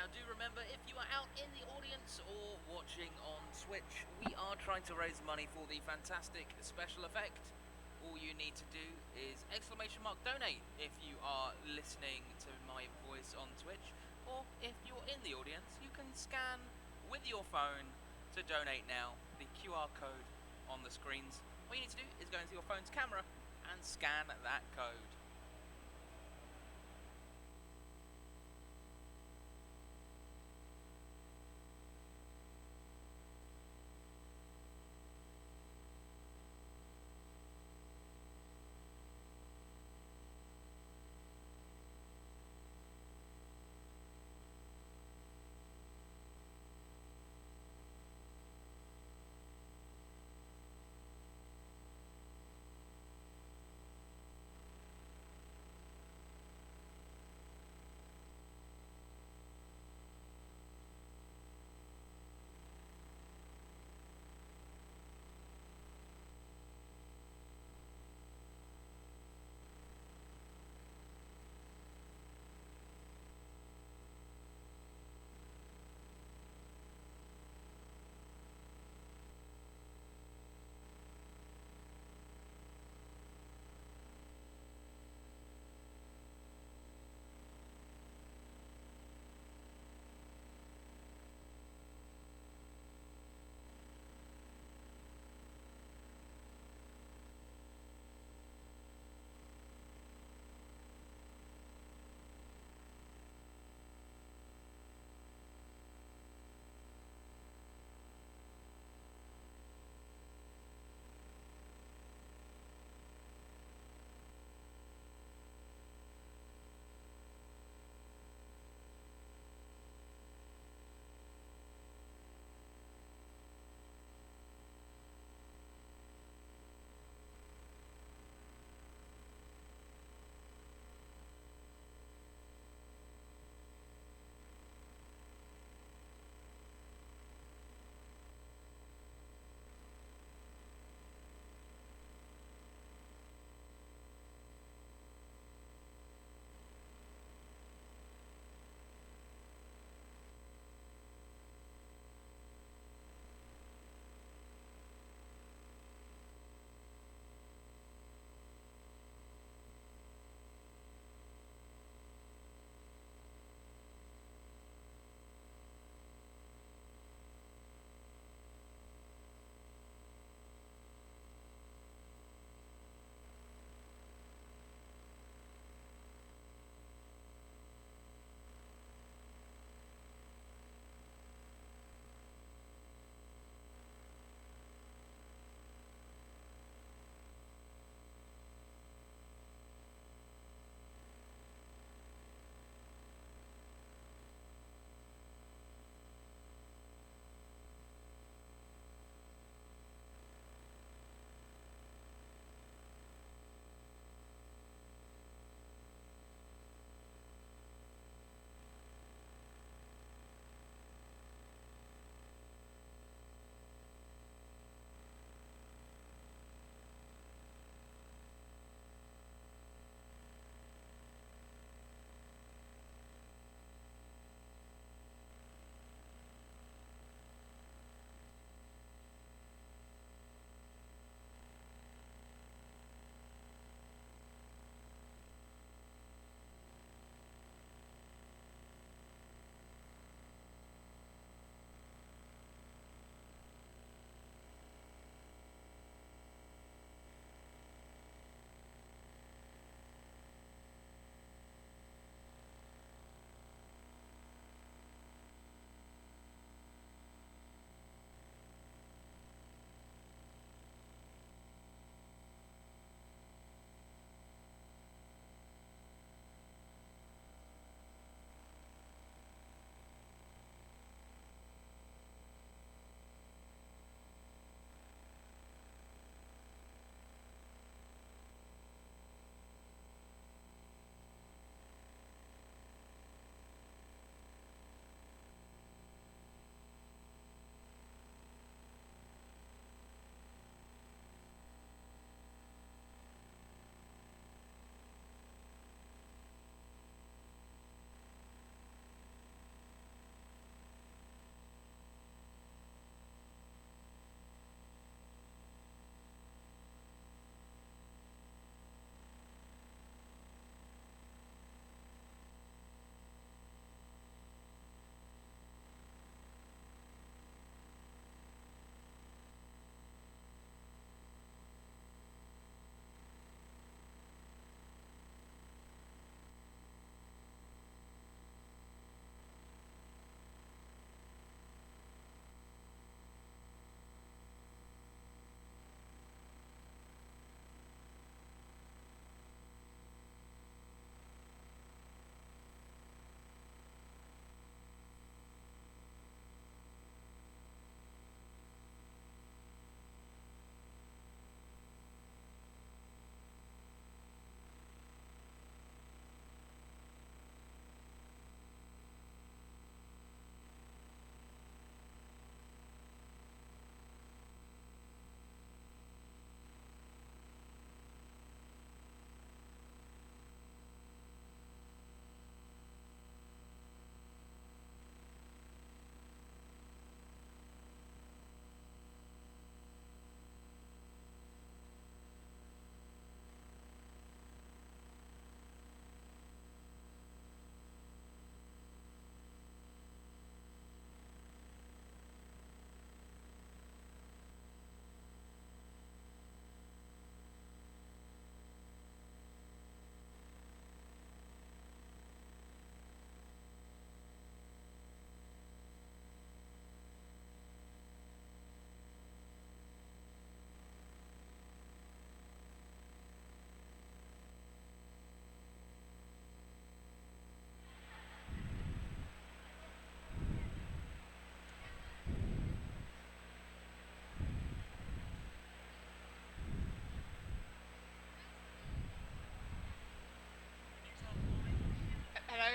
Now do remember, if you are out in the audience or watching on Twitch, we are trying to raise money for the fantastic special effect. All you need to do is !donate if you are listening to my voice on Twitch, or if you're in the audience, you can scan with your phone to donate now, the QR code on the screens. All you need to do is go into your phone's camera and scan that code.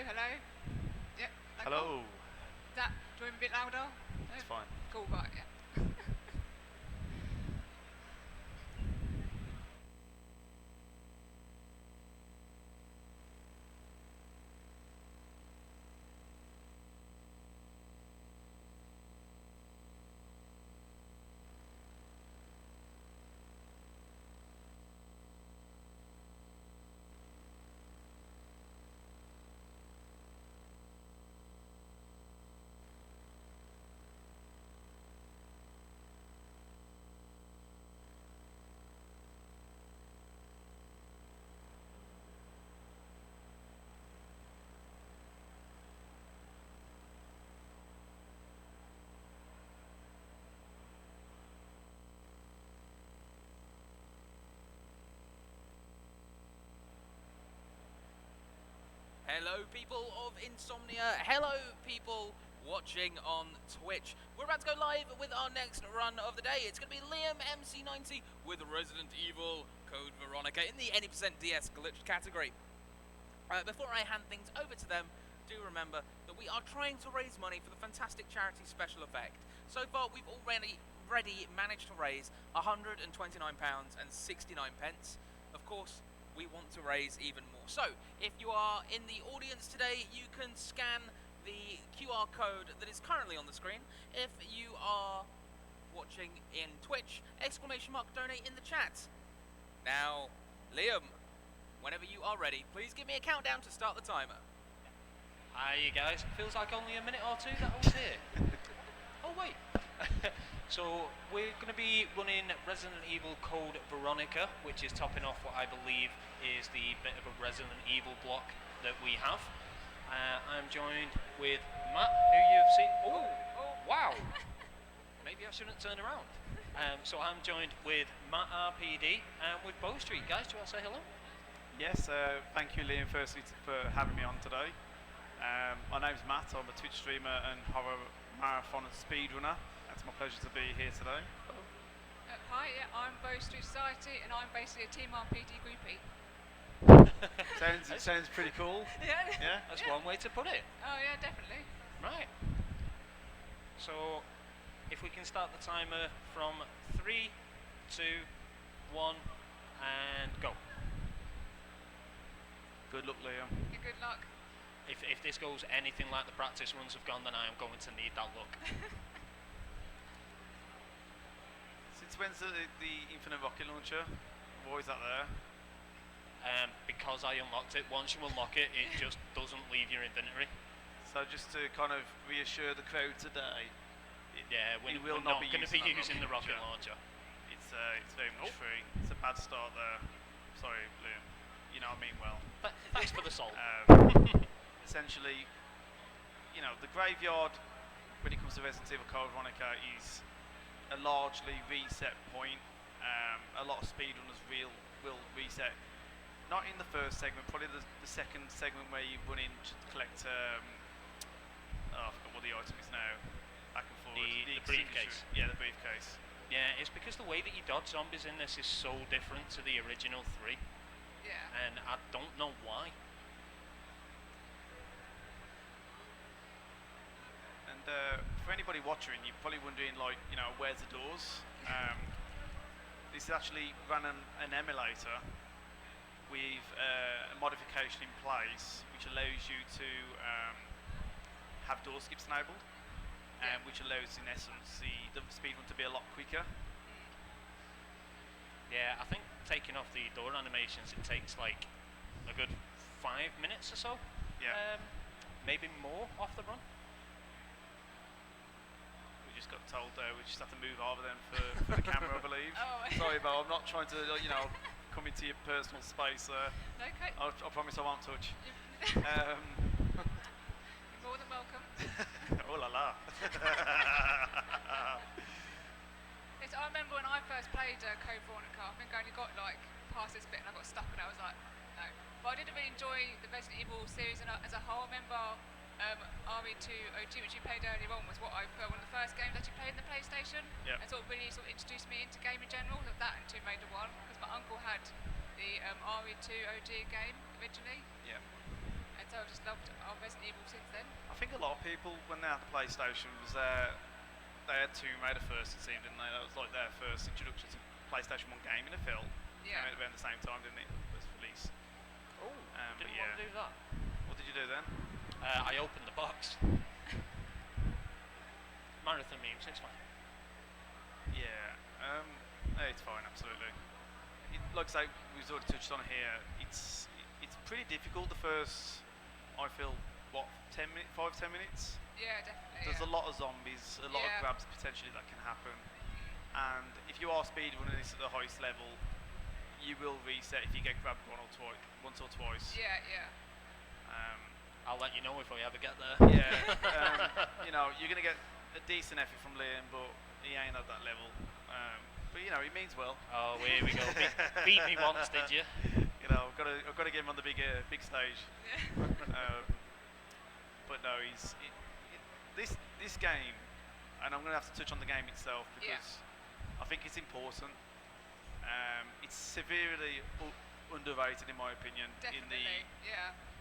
hello. Yep. Hello. Cool. That, do you want a bit louder? No? It's fine. Cool, right, yeah. Hello, people of Insomnia. Hello, people watching on Twitch. We're about to go live with our next run of the day. It's going to be Liammc90 with Resident Evil Code Veronica in the 80% DS glitched category. Before I hand things over to them, do remember that we are trying to raise money for the fantastic charity special effect. So far, we've already managed to raise £129.69. Of course, we want to raise even more. So, if you are in the audience today, you can scan the QR code that is currently on the screen. If you are watching in Twitch, !donate in the chat. Now, Liam, whenever you are ready, please give me a countdown to start the timer. Hi, you guys. It feels like only a minute or two that I was here. Oh, wait. So, we're going to be running Resident Evil Code Veronica, which is topping off what I believe is the bit of a Resident Evil block that we have. I'm joined with Matt, who you've seen. Oh, wow. Maybe I shouldn't turn around. So I'm joined with Matt RPD and with Bow Street. Guys, do you want to say hello? Yes, thank you, Liam, firstly for having me on today. My name's Matt. I'm a Twitch streamer and horror marathon and speedrunner. It's my pleasure to be here today. Hi, yeah, I'm Bow Street Society, and I'm basically a Team RPD groupie. Sounds pretty cool. Yeah? That's one way to put it. Oh, yeah, definitely. Right. So, if we can start the timer from 3, 2, 1, and go. Good luck, Liam. Yeah, good luck. If this goes anything like the practice runs have gone, then I am going to need that look. Since when's the infinite rocket launcher? Why is that there? Because I unlocked it. Once you unlock it, it just doesn't leave your inventory. So just to kind of reassure the crowd today, We're will not not be going to be using using the rocket launcher. It's very much free. It's a bad start there. Sorry, Liam. You know I mean well. Thanks for the salt. Essentially, the graveyard when it comes to Resident Evil Code Veronica is a largely reset point. A lot of speedrunners will reset. Not in the first segment, probably the second segment where you run in to collect. I forgot what the item is now. Back and forward. The briefcase. Yeah, the briefcase. Yeah, it's because the way that you dodge zombies in this is so different to the original 3. Yeah. And I don't know why. And for anybody watching, you're probably wondering, where's the doors? This is actually run an emulator with a modification in place which allows you to have door skips enabled, which allows, in essence, the speedrun to be a lot quicker. Yeah, I think taking off the door animations, it takes like a good 5 minutes or so. Yeah. Maybe more off the run. We just got told we just have to move over then for the camera, I believe. Oh. Sorry, Bo, I'm not trying to, come into your personal space. Okay. I promise I won't touch. You're more than welcome. Oh la la. I remember when I first played Code Veronica, I think I only got past this bit and I got stuck and I was like, no. But I didn't really enjoy the Resident Evil series as a whole. I remember RE2 OG, which you played earlier on, was one of the first games that you played in the PlayStation. Yep. And really introduced me into game in general. That and Tomb Raider 1, because my uncle had the RE2 OG game originally. Yeah. And so I've just loved our Resident Evil since then. I think a lot of people, when they had the PlayStation, was they had Tomb Raider first, it seemed, didn't they? That was like their first introduction to PlayStation 1 game in a film. Yeah. Came out around the same time, didn't it? It was released. Oh, But didn't yeah. want to do that. What did you do then? I opened the box. Marathon memes, it's fine. Yeah. It's fine, absolutely. Like I say, we've already touched on here. It's pretty difficult. The first, I feel, 5-10 minutes. Yeah, definitely. There's a lot of zombies, a lot of Yeah. grabs potentially that can happen. And if you are speedrunning this at the highest level, you will reset if you get grabbed once or twice. Yeah, yeah. I'll let you know if I ever get there. You're going to get a decent effort from Liam, but he ain't at that level. But he means well. Oh, here we go. Beat me once, did you? I've got to get him on the big stage. But no, this game, and I'm going to have to touch on the game itself because I think it's important. It's severely underrated in my opinion. Definitely.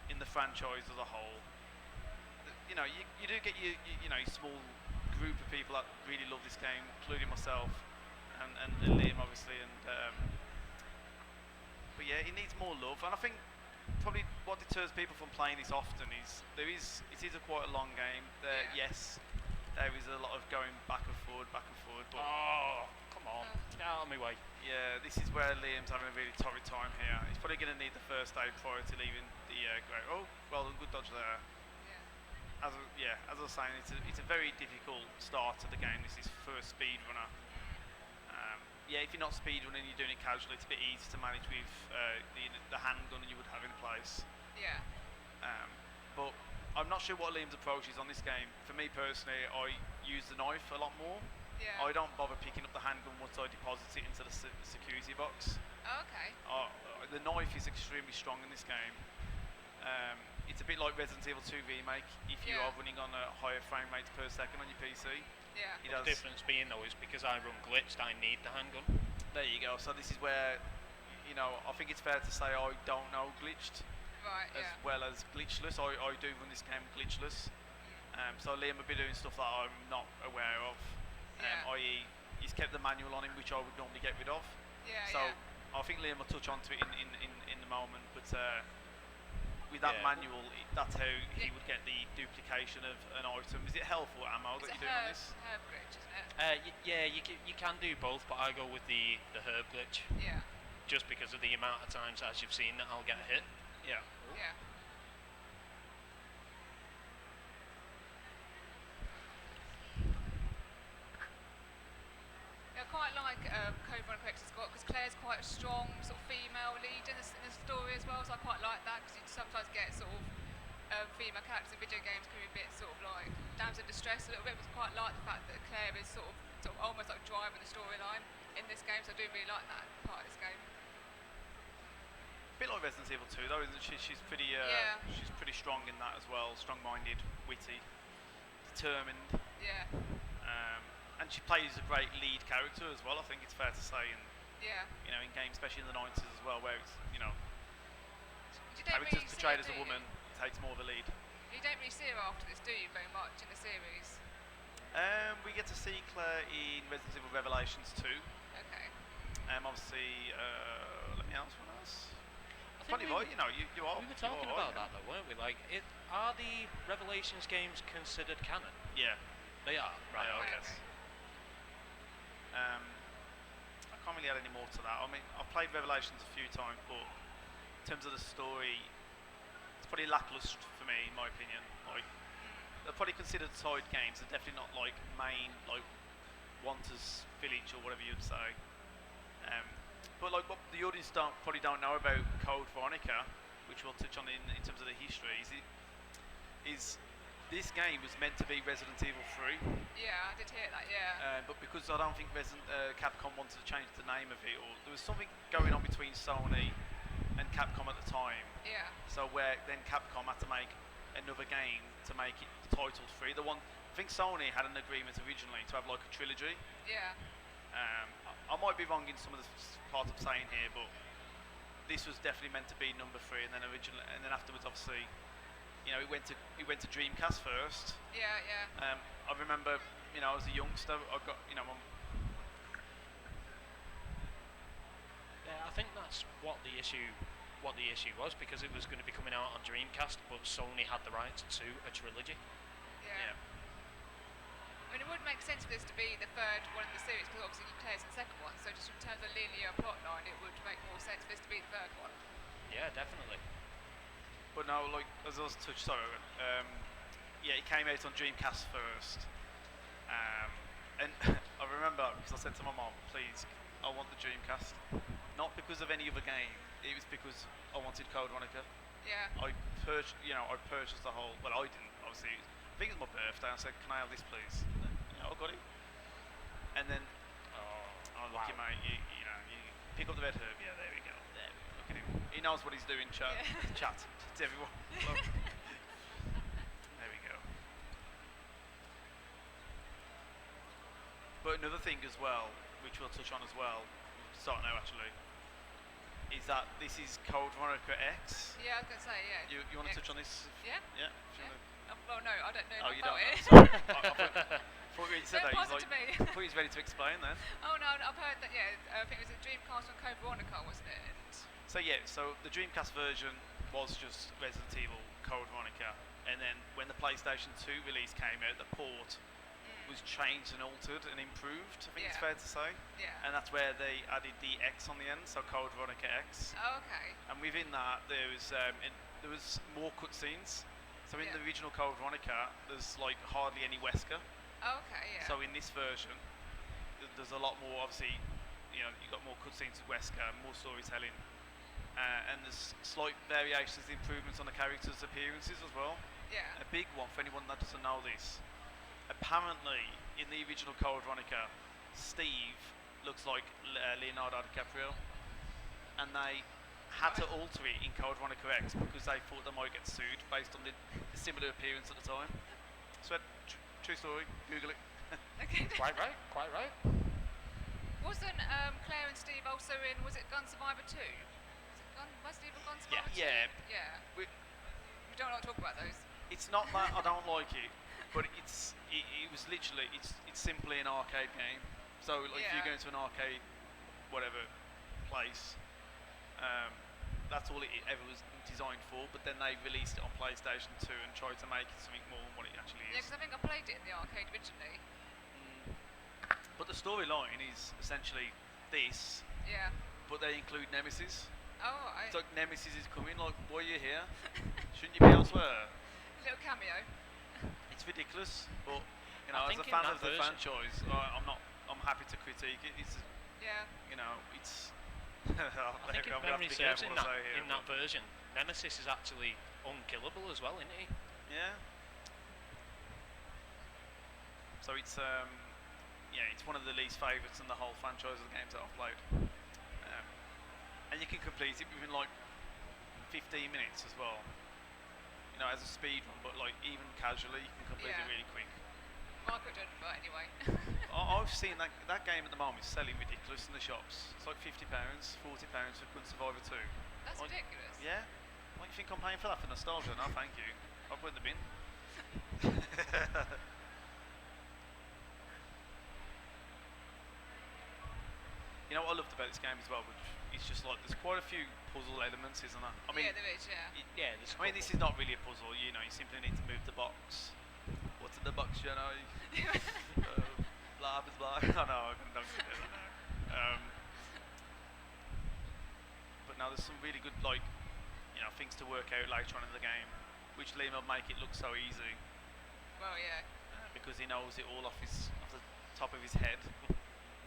In the franchise as a whole. You do get your small group of people that really love this game, including myself and Liam obviously, but yeah, it needs more love, and I think probably what deters people from playing this often is it is quite a long game. Yes, there is a lot of going back and forward, but Oh, come on, get out of my way. yeah, this is where Liam's having a really torrid time here. He's probably going to need the first aid prior to leaving the ground. Oh, well done, good dodge there. As I was saying, it's a very difficult start to the game. This is for a speedrunner. If you're not speedrunning, you're doing it casually. It's a bit easy to manage with the handgun you would have in place. Yeah. But I'm not sure what Liam's approach is on this game. For me personally, I use the knife a lot more. Yeah. I don't bother picking up the handgun once I deposit it into the security box. Oh, okay. The knife is extremely strong in this game. It's a bit like Resident Evil 2 Remake if you are running on a higher frame rate per second on your PC. Yeah. The difference being though is because I run glitched, I need the handgun. There you go. So this is where, I think it's fair to say I don't know glitched Right. as well as glitchless. I do run this game glitchless. So Liam will be doing stuff that I'm not aware of. I.e., he's kept the manual on him, which I would normally get rid of. Yeah. So I think Liam will touch onto it in the moment, but with that manual, that's how he would get the duplication of an item. Is it health or ammo that you're doing on this? Herb glitch, isn't it? You can do both, but I go with the herb glitch. Yeah. Just because of the amount of times, as you've seen, that I'll get hit. Yeah. Yeah. I quite like Code Veronica has got, because Claire's quite a strong sort of female lead in the story as well, so I quite like that, because you sometimes get sort of female characters in video games can be a bit sort of like damsel in distress a little bit, but I quite like the fact that Claire is sort of almost like driving the storyline in this game, so I do really like that part of this game. A bit like Resident Evil 2 though, isn't she? She's pretty strong in that as well, strong-minded, witty, determined. Yeah. And she plays a great lead character as well, I think it's fair to say, and in games, especially in the 90s as well, where it's, characters portrayed as a woman takes more of a lead. You don't really see her after this, do you, very much in the series? We get to see Claire in Resident Evil Revelations 2. Okay. Obviously, let me answer what else. think Funny, we, right? You are. we were talking about that though, weren't we? Like, are the Revelations games considered canon? Yeah. They are, right? They are, Okay. yes. I can't really add any more to that. I mean, I've played Revelations a few times, but in terms of the story, it's probably lacklustre for me, in my opinion. Like, they're probably considered side games. They're definitely not like main, like Wanta's Village or whatever you'd say. But like what the audience probably don't know about Code Veronica, which we'll touch on in terms of the history, is this game was meant to be Resident Evil 3. Yeah, I did hear that, yeah. But because I don't think Capcom wanted to change the name of it, or there was something going on between Sony and Capcom at the time. Yeah. So where then Capcom had to make another game to make it titled 3. I think Sony had an agreement originally to have like a trilogy. Yeah. I might be wrong in some of the parts I'm saying here, but this was definitely meant to be number 3, and then afterwards, obviously, he went to Dreamcast first. Yeah, yeah. I remember, as a youngster, I got, Yeah, I think that's what the issue was, because it was going to be coming out on Dreamcast, but Sony had the rights to a trilogy. Yeah. I mean, it would make sense for this to be the third one in the series, because obviously you play as the second one, so just in terms of linear plotline, it would make more sense for this to be the third one. Yeah, definitely. But no, like as I was touched, it came out on Dreamcast first, and I remember because I said to my mom, "Please, I want the Dreamcast," not because of any other game. It was because I wanted Code Veronica. Yeah. I purchased the whole. Well, I didn't obviously. I think it was my birthday. I said, "Can I have this, please?" I got it. And then, lucky wow. mate, you pick up the red herb. Yeah, there we go. There, look at him. He knows what he's doing. Chat, Yeah. chat to everyone. Look. There we go. But another thing as well, which we'll touch on as well, start now actually, is that this is Code Veronica X. Yeah, I was going to say, yeah. You want to touch on this? Yeah? Yeah. Well, no, I don't know Oh, you about don't it. know. Sorry. I thought you said Don't that. pass He's it like, to me. I thought he was ready to explain then. Oh, no, I've heard that, yeah, I think it was a Dreamcast on Code Veronica, wasn't it? So the Dreamcast version was just Resident Evil Code Veronica, and then when the PlayStation 2 release came out, the port was changed and altered and improved, I think it's fair to say. Yeah. And that's where they added the X on the end, so Code Veronica X. Oh, okay. And within that, there was more cutscenes. So in the original Code Veronica, there's like hardly any Wesker. Oh, okay, yeah. So in this version, there's a lot more. Obviously, you've got more cutscenes with Wesker, more storytelling, and there's slight variations, improvements on the characters' appearances as well. Yeah. A big one for anyone that doesn't know this. Apparently, in the original Code Veronica, Steve looks like Leonardo DiCaprio, and they had to alter it in Code Veronica X because they thought they might get sued based on the similar appearance at the time. So, true story. Google it. Okay. Quite right. Wasn't Claire and Steve also in, was it Gun Survivor 2? Was Steve in Gun Survivor 2? Yeah. Yeah. We don't like to talk about those. It's not that I don't like it, but it was literally it's simply an arcade game. So like if you go into an arcade, whatever place, that's all it ever was designed for. But then they released it on PlayStation 2 and tried to make it something more than what it actually Yeah, is. because I think I played it in the arcade originally. But the storyline is essentially this. Yeah. But they include Nemesis. Oh, It's like Nemesis is coming. Like, why are you here? Shouldn't you be elsewhere? little cameo. It's ridiculous, but I as think a in fan that of the version- franchise, I'm happy to critique it. It's Yeah. it's. I think if I'm gonna have memory to be serves, careful in what I say here, that version, Nemesis is actually unkillable as well, isn't he? Yeah. So it's it's one of the least favourites in the whole franchise of the games that I've played. And you can complete it within like 15 minutes as well. As a speed run, but like even casually, you can complete it really quick. I couldn't, but anyway. I've seen that game at the moment is selling ridiculous in the shops. It's like £50, £40 for Gun Survivor 2. That's ridiculous. Yeah? What, you think I'm paying for that for nostalgia? No, thank you. I'll put it in the bin. What I loved about this game as well, which is just like there's quite a few puzzle elements, isn't there? I mean, yeah, there is, yeah. There's this is not really a puzzle. You simply need to move the box. What's in the box, blah blah blah. I know, I don't do that. But now there's some really good things to work out later on in the game, which Liam will make it look so easy. Well, yeah. Because he knows it all off the top of his head.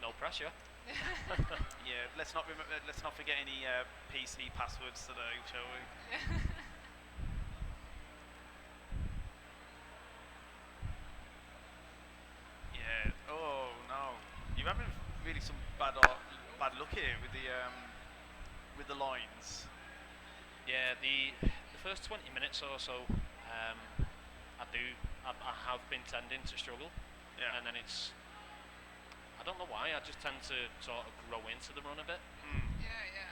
no pressure. Yeah, let's not forget any PC passwords today, shall we? Yeah. Oh no, you're having really some bad luck here with the lines. Yeah, the first 20 minutes or so, I have been tending to struggle, and then I don't know why, I just tend to sort of grow into the run a bit. Yeah.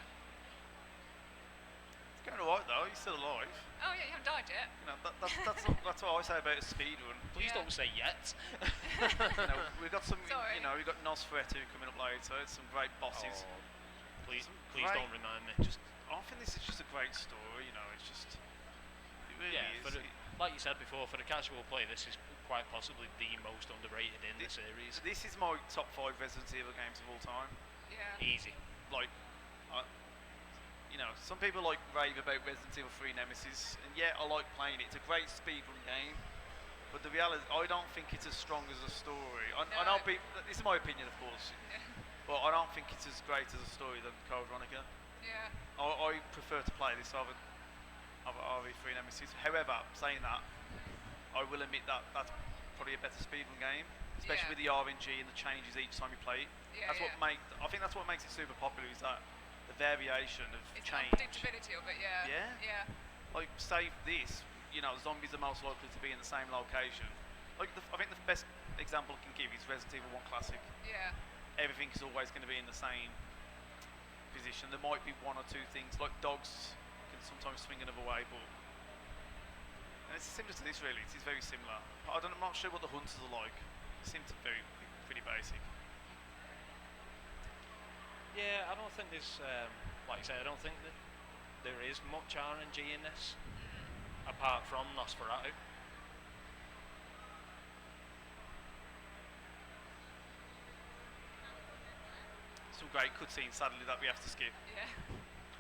doing alright though. He's still alive. Oh yeah, you haven't died yet. You know, that's what I say about a speed run. Please Yeah. don't say yet. You know, we've got some. Sorry. You know, we've got Nosferatu coming up later. Some great bosses. Oh, please Great. don't remind me. Just, I think this is just a great story. You know, it's just. It really Yeah, is. for the, like you said before, for the casual play, this is quite possibly the most underrated in the series. This is my top 5 Resident Evil games of all time. Yeah. Easy. Like, you know, some people like rave about Resident Evil 3 Nemesis, and yeah, I like playing it. It's a great speedrun game, but the reality, I don't think it's as strong as a story. I know No. this is my opinion, of course, Yeah. but I don't think it's as great as a story than Code Veronica. Yeah. I prefer to play this over RE3 Nemesis. However, saying that, I will admit that that's probably a better speedrun game, especially with the RNG and the changes each time you play it. Yeah, I think that's what makes it super popular, is that the variation of It's change. unpredictability of it, yeah. Yeah? Yeah. Like, save this, you know, zombies are most likely to be in the same location. Like, I think the best example I can give is Resident Evil 1 Classic. Yeah. Everything is always going to be in the same position. There might be one or two things, like dogs can sometimes swing another way, but. And it's similar to this, really. It is very similar. I'm not sure what the hunters are like. They seem to be pretty basic. Yeah, I don't think there's, like you say, I don't think that there is much RNG in this, apart from Nosferatu. Some great cutscenes, sadly, that we have to skip. Yeah.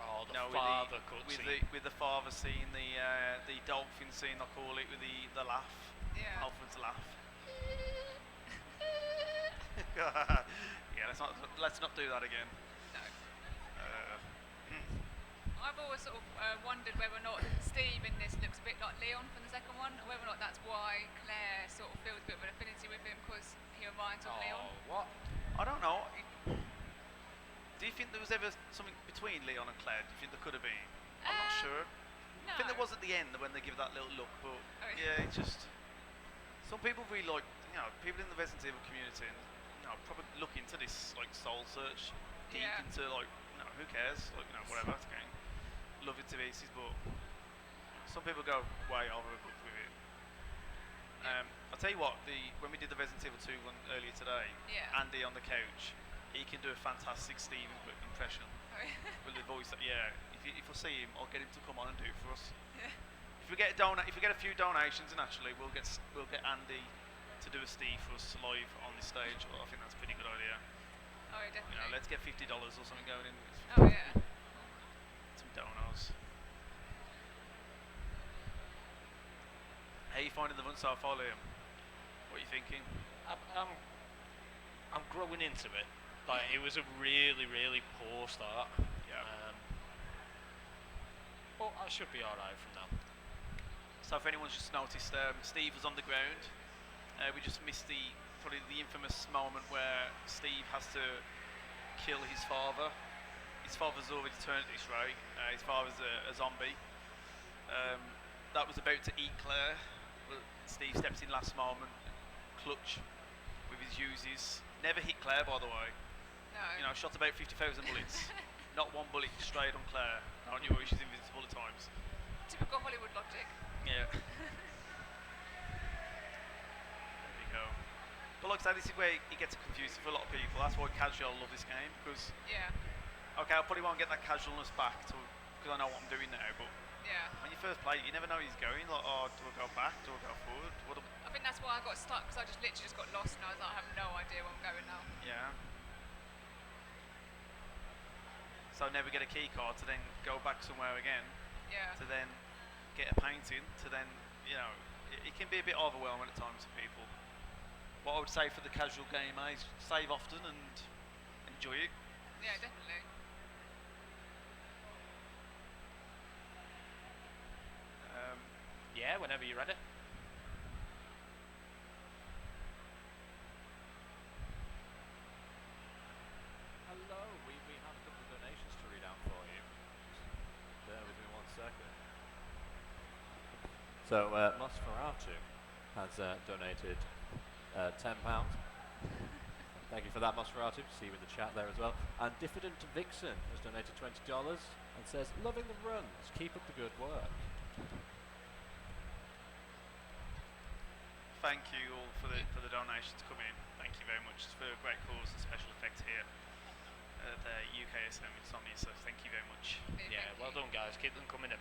Oh, the No, father with cutscene. the father scene, the dolphin scene, I call it, with the laugh, Yeah. Alfred's laugh. Yeah, let's not do that again. No. Uh, I've always sort of wondered whether or not Steve in this looks a bit like Leon from the second one, or whether or not that's why Claire sort of feels a bit of an affinity with him because he reminds her of Leon. Oh, what? I don't know. Do you think there was ever something between Leon and Claire? Do you think there could have been? I'm not sure. No. I think there was at the end when they give that little look, but yeah, it's just some people really like, you know, people in the Resident Evil community, and you know, probably look into this like soul search, deep Yeah. into like, you know, who cares, like, you know, whatever, it's game, love it to pieces, but some people go way overboard with it. I'll tell you what, when we did the Resident Evil 2 one earlier today, Yeah. Andy on the couch, he can do a fantastic Steve impression with the voice. Yeah, if I see him, I'll get him to come on and do it for us. Yeah. If we get a few donations, and actually we'll get Andy to do a Steve for us live on this stage. Well, I think that's a pretty good idea. Oh, yeah, You definitely. know, let's get $50 or something going in. Oh, yeah. Some donos. How are you finding the run so far, Liam? What are you thinking? I'm growing into it. Like, it was a really, really poor start. Yeah. But I should be alright from now. So if anyone's just noticed, Steve was on the ground. We just missed probably the infamous moment where Steve has to kill his father. His father's already turned this way. His father's a zombie. That was about to eat Claire, but Steve steps in last moment, clutch with his uses. Never hit Claire, by the way. No. You know, shot about 50,000 bullets. Not one bullet straight on Claire. I knew she's invincible at times. Typical Hollywood logic. Yeah. There we go. But like I say, this is where it gets confusing for a lot of people. That's why casual love this game, because Yeah. okay, I probably won't get that casualness back because I know what I'm doing now. But Yeah. when you first play it, you never know where he's going. Like, oh, do I go back? Do I go forward? I think that's why I got stuck because I just literally just got lost and I was like, I have no idea where I'm going now. Yeah. So never get a key card to then go back somewhere again, Yeah. to then get a painting, to then, you know, it can be a bit overwhelming at times for people. What I would say for the casual gamer is save often and enjoy it. Yeah, definitely. Yeah, whenever you're ready. Hello, we have a couple of donations to read out for you. Just bear with me 1 second. So, Nosferatu has donated £10. Thank you for that, Nosferatu. See you in the chat there as well. And Diffident Vixen has donated $20 and says, loving the runs. Keep up the good work. Thank you all for the donations coming in. Thank you very much. It's for a great cause and special effects here at the UKSM Insomnia, so thank you very much. Yeah, well done, guys. Keep them coming in.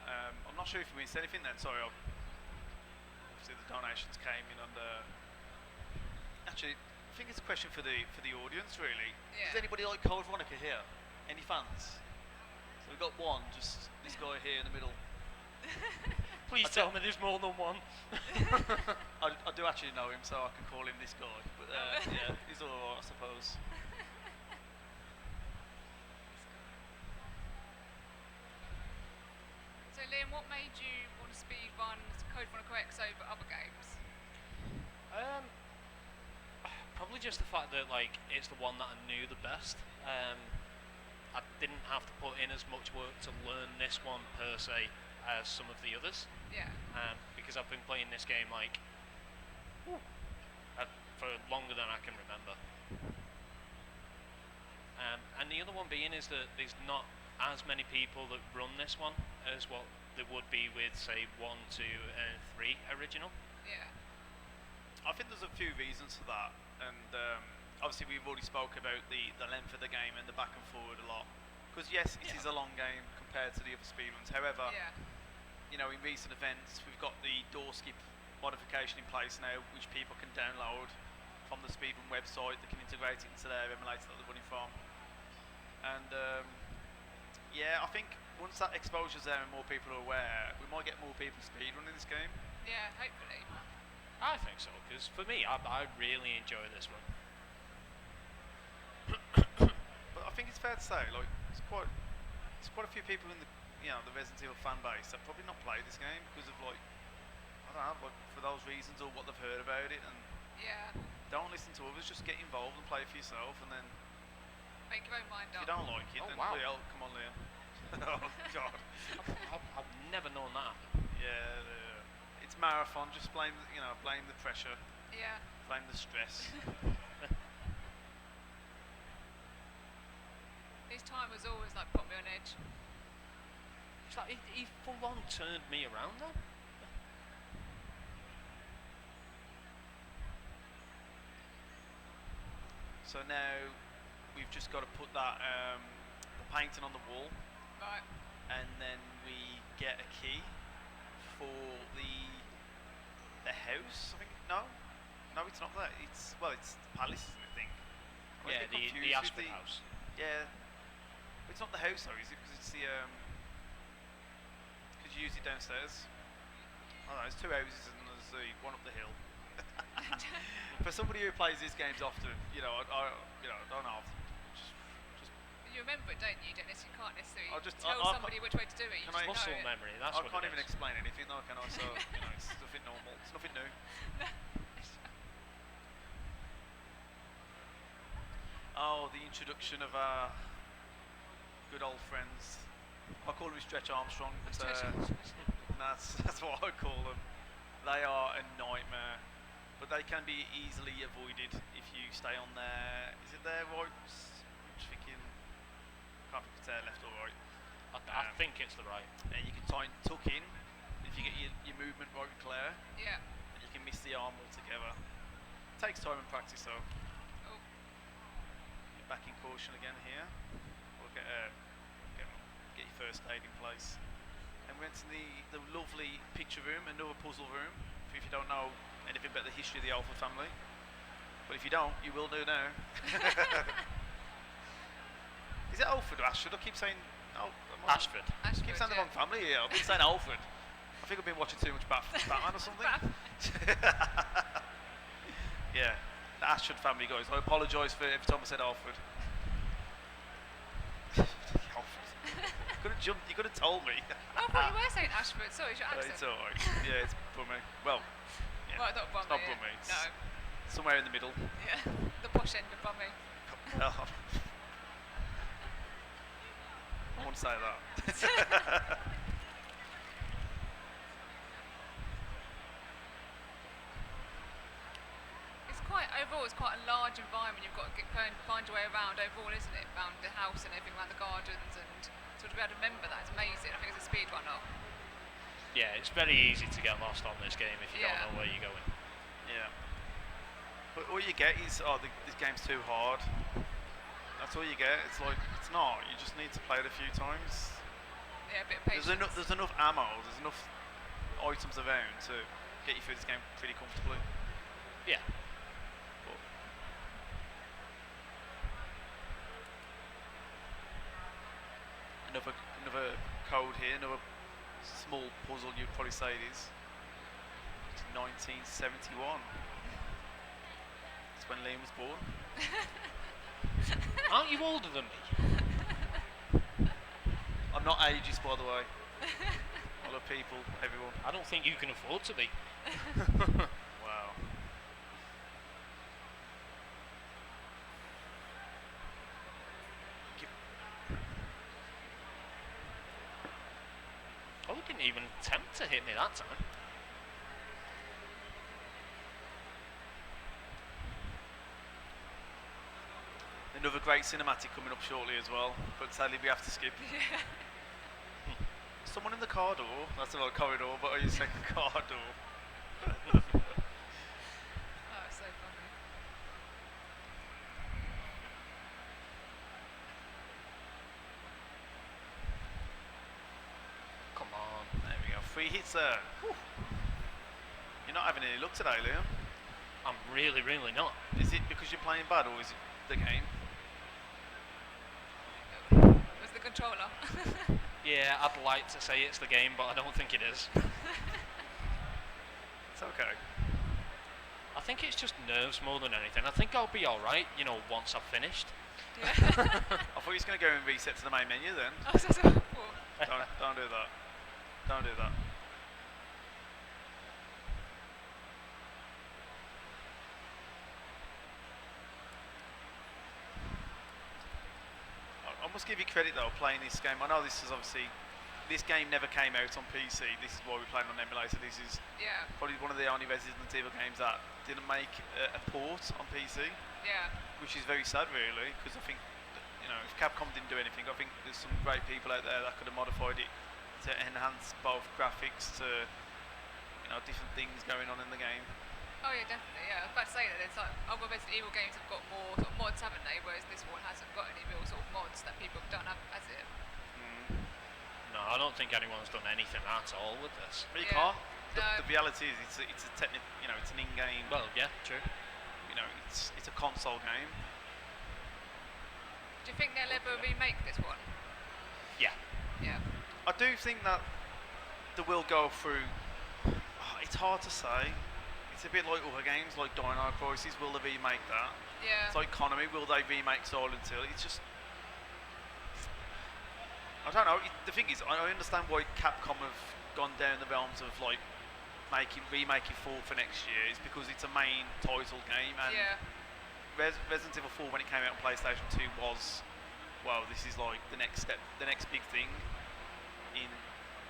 I'm not sure if we missed anything then. Sorry, obviously the donations came in under. Actually, I think it's a question for the audience, really. Yeah. Does anybody like Code Veronica here? Any fans? So we've got one, just this guy here in the middle. Please tell me there's more than one. I do actually know him, so I can call him this guy. But yeah, he's alright, I suppose. So Liam, what made you want to speed run Code Veronica X over other games? Probably just the fact that like it's the one that I knew the best. I didn't have to put in as much work to learn this one per se as some of the others. Yeah. Because I've been playing this game like for longer than I can remember. And the other one being is that there's not as many people that run this one as what there would be with say 1, 2 and 3 original. Yeah. I think there's a few reasons for that, and obviously we've already spoke about the length of the game and the back and forward a lot. Because yes, it is a long game compared to the other speedruns. However, Yeah. you know, in recent events, we've got the door skip modification in place now, which people can download from the speedrun website. They can integrate it into their emulator that they're running from. And yeah, I think once that exposure's there and more people are aware, we might get more people speedrunning this game. Yeah, hopefully. I think so, because for me, I really enjoy this one. But I think it's fair to say, like, it's quite a few people in the the Resident Evil fan base have probably not played this game because of like I don't know, like for those reasons or what they've heard about it, and Yeah. don't listen to others. Just get involved and play it for yourself, and then Make your own mind if up. you don't like it, Oh, then wow. come on, Liam. Oh God. I've never known that. Yeah, it's marathon. Just blame the pressure, Yeah. blame the stress. His time was always like put me on edge. It's like he full on turned me around then. So now we've just got to put that the painting on the wall, Right. and then we get a key for the house. I think no, it's not that. It's the palace, isn't it? I think. I'm a Yeah, bit confused the with Ashford house. Yeah, it's not the house though, is it? Because it's the because you use it downstairs. I don't know. There's two houses and there's the one up the hill. For somebody who plays these games often, I don't know. Just You remember it, don't you, Dennis? You can't necessarily I'll just- tell I'll- somebody which way to do it. You Can I- just Muscle know it. memory, that's I what can't it even is. explain anything though, can I? So it's nothing normal. It's nothing new. Oh, the introduction of our good old friends. I call them Stretch Armstrong, but that's what I call them. They are a nightmare, but they can be easily avoided if you stay on their. Is it their right? I'm just thinking. Can't think if it's their left or right. I think it's the right. And you can tuck in if you get your movement right and clear, Yeah. and you can miss the arm altogether. Takes time and practice though. Oh. Get back in caution again here. We'll get your first aid in place. And we went to the lovely picture room, another puzzle room. If you don't know anything about the history of the Alpha family, but if you don't, you will do now. Is it Alfred or Ashford? I keep saying Ashford. I keep saying the wrong family here. I've been saying Alfred. I think I've been watching too much Batman or something. Yeah, the Ashford family, guys. I apologise for every time I said Alfred. Alfred. You could have told me. Oh, I thought you were saying Ashford. Sorry, it's your accent. It's alright. Yeah, it's Brummy. Well, yeah. Well, not It's Brummy. not Brummy. It's No. somewhere in the middle. Yeah. The posh end of Brummy. I won't say that. overall, it's quite a large environment. You've got to find your way around overall, isn't it? Around the house and everything, around the gardens, and sort of be able to remember that is amazing. I think it's a speed runner. Yeah, it's very easy to get lost on this game if you don't know where you're going. Yeah. But all you get is, this game's too hard. That's all you get. It's like, it's not. You just need to play it a few times. Yeah, a bit of patience. There's enough ammo, there's enough items around to get you through this game pretty comfortably. Yeah. But another code here, another small puzzle you'd probably say it is. It's 1971. That's when Liam was born. Aren't you older than me? I'm not ageist, by the way. I love people, everyone. I don't think you can afford to be. Wow. Oh, he didn't even attempt to hit me that time. Another great cinematic coming up shortly as well, but sadly we have to skip. Yeah. Someone in the car door. That's not a corridor, but are you saying car door? Oh, it's so funny. Come on. There we go. 3 hits there. Whew. You're not having any luck today, Liam. I'm really, really not. Is it because you're playing bad, or is it the game? It was the controller. Yeah, I'd like to say it's the game, but I don't think it is. It's okay. I think it's just nerves more than anything. I think I'll be alright, once I've finished. Yeah. I thought you was going to go and reset to the main menu then. Oh, well, Don't do that. Don't do that. I must give you credit though, playing this game. I know this game never came out on PC. This is why we're playing on emulator. This is yeah. probably one of the only Resident Evil games that didn't make a port on PC, Yeah. which is very sad really, because I think if Capcom didn't do anything, I think there's some great people out there that could have modified it to enhance both graphics to different things going on in the game. Oh yeah, definitely. Yeah, I was about to say that it's like other Resident Evil games have got more sort of mods, haven't they? Whereas this one hasn't got any real sort of mods that people have done, has it? No, I don't think anyone's done anything at all with this. But you Yeah. can't. No. The reality is, it's a technical. It's an in-game. Well, yeah, true. It's a console game. Do you think they'll ever remake this one? Yeah. Yeah. I do think that they will go through. It's hard to say. It's a bit like other games, like Dino Crisis. Will they remake that? Yeah. It's like Economy. Will they remake Silent Hill? It's just. I don't know. The thing is, I understand why Capcom have gone down the realms of like remaking 4 for next year. Is because it's a main title game, and Yeah. Resident Evil 4 when it came out on PlayStation 2 was, well, this is like the next step, the next big thing in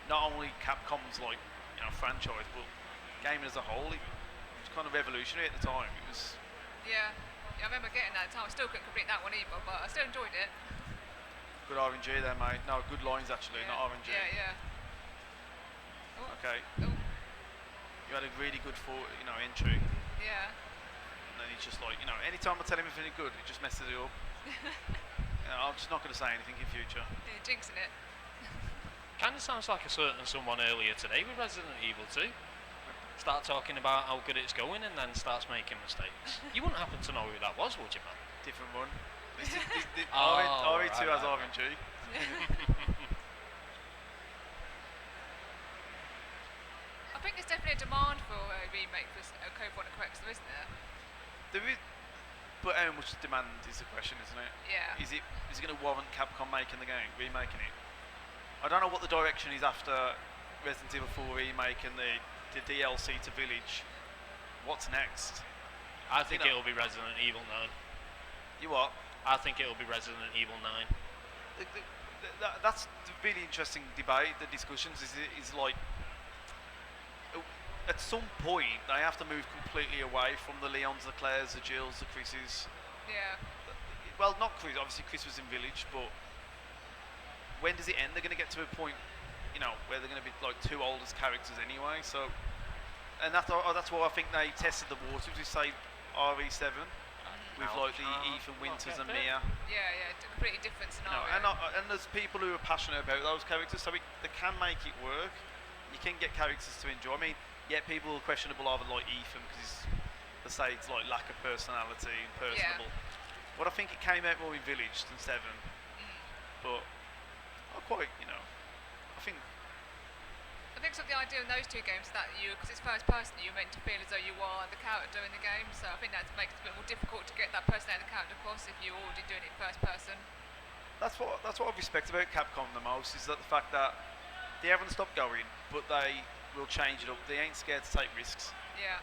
not only Capcom's franchise, but gaming as a whole. It was kind of revolutionary at the time. It was. Yeah. I remember getting that at the time. I still couldn't complete that one either, but I still enjoyed it. Good RNG there, mate. No, good lines actually, Yeah. not RNG. Yeah. Oh. Okay. Oh. You had a really good entry, Yeah. and then he's just like, anytime I tell him anything good, it just messes it up. I'm just not going to say anything in future. Yeah, jinxing it. Kind of sounds like a certain someone earlier today with Resident Evil 2. Start talking about how good it's going and then starts making mistakes. You wouldn't happen to know who that was, would you, man? Different one. RE2 right, has right. RNG. I think there's definitely a demand for a remake for Code Veronica, isn't there? There is, but how much demand is the question, isn't it? Yeah. Is it going to warrant Capcom making the game, remaking it? I don't know what the direction is after Resident Evil 4 remake and the DLC to Village. What's next? I think it'll be Resident Evil 9. You what? I think it'll be Resident Evil 9. That's the really interesting debate. The discussions is like at some point they have to move completely away from the Leons, the Claires, the Jills, the Chris's. Yeah. Well, not Chris. Obviously, Chris was in Village, but when does it end? They're going to get to a point, where they're going to be like too old as characters anyway. So, and that's why I think they tested the waters with say RE7 with like the Ethan Winters and Mia. Yeah, completely different scenario. And there's people who are passionate about those characters, so they can make it work. You can get characters to enjoy. I mean, people are questionable over like Ethan because they say it's like lack of personality and personable. Yeah. But I think it came out more in Village than 7. But I quite, I think sort of the idea in those two games is that because it's first person, you're meant to feel as though you are the character in the game. So I think that makes it a bit more difficult to get that personality of the character across if you're already doing it first person. That's what I respect about Capcom the most, is that the fact that they haven't stopped going, but they will change it up. They ain't scared to take risks. Yeah.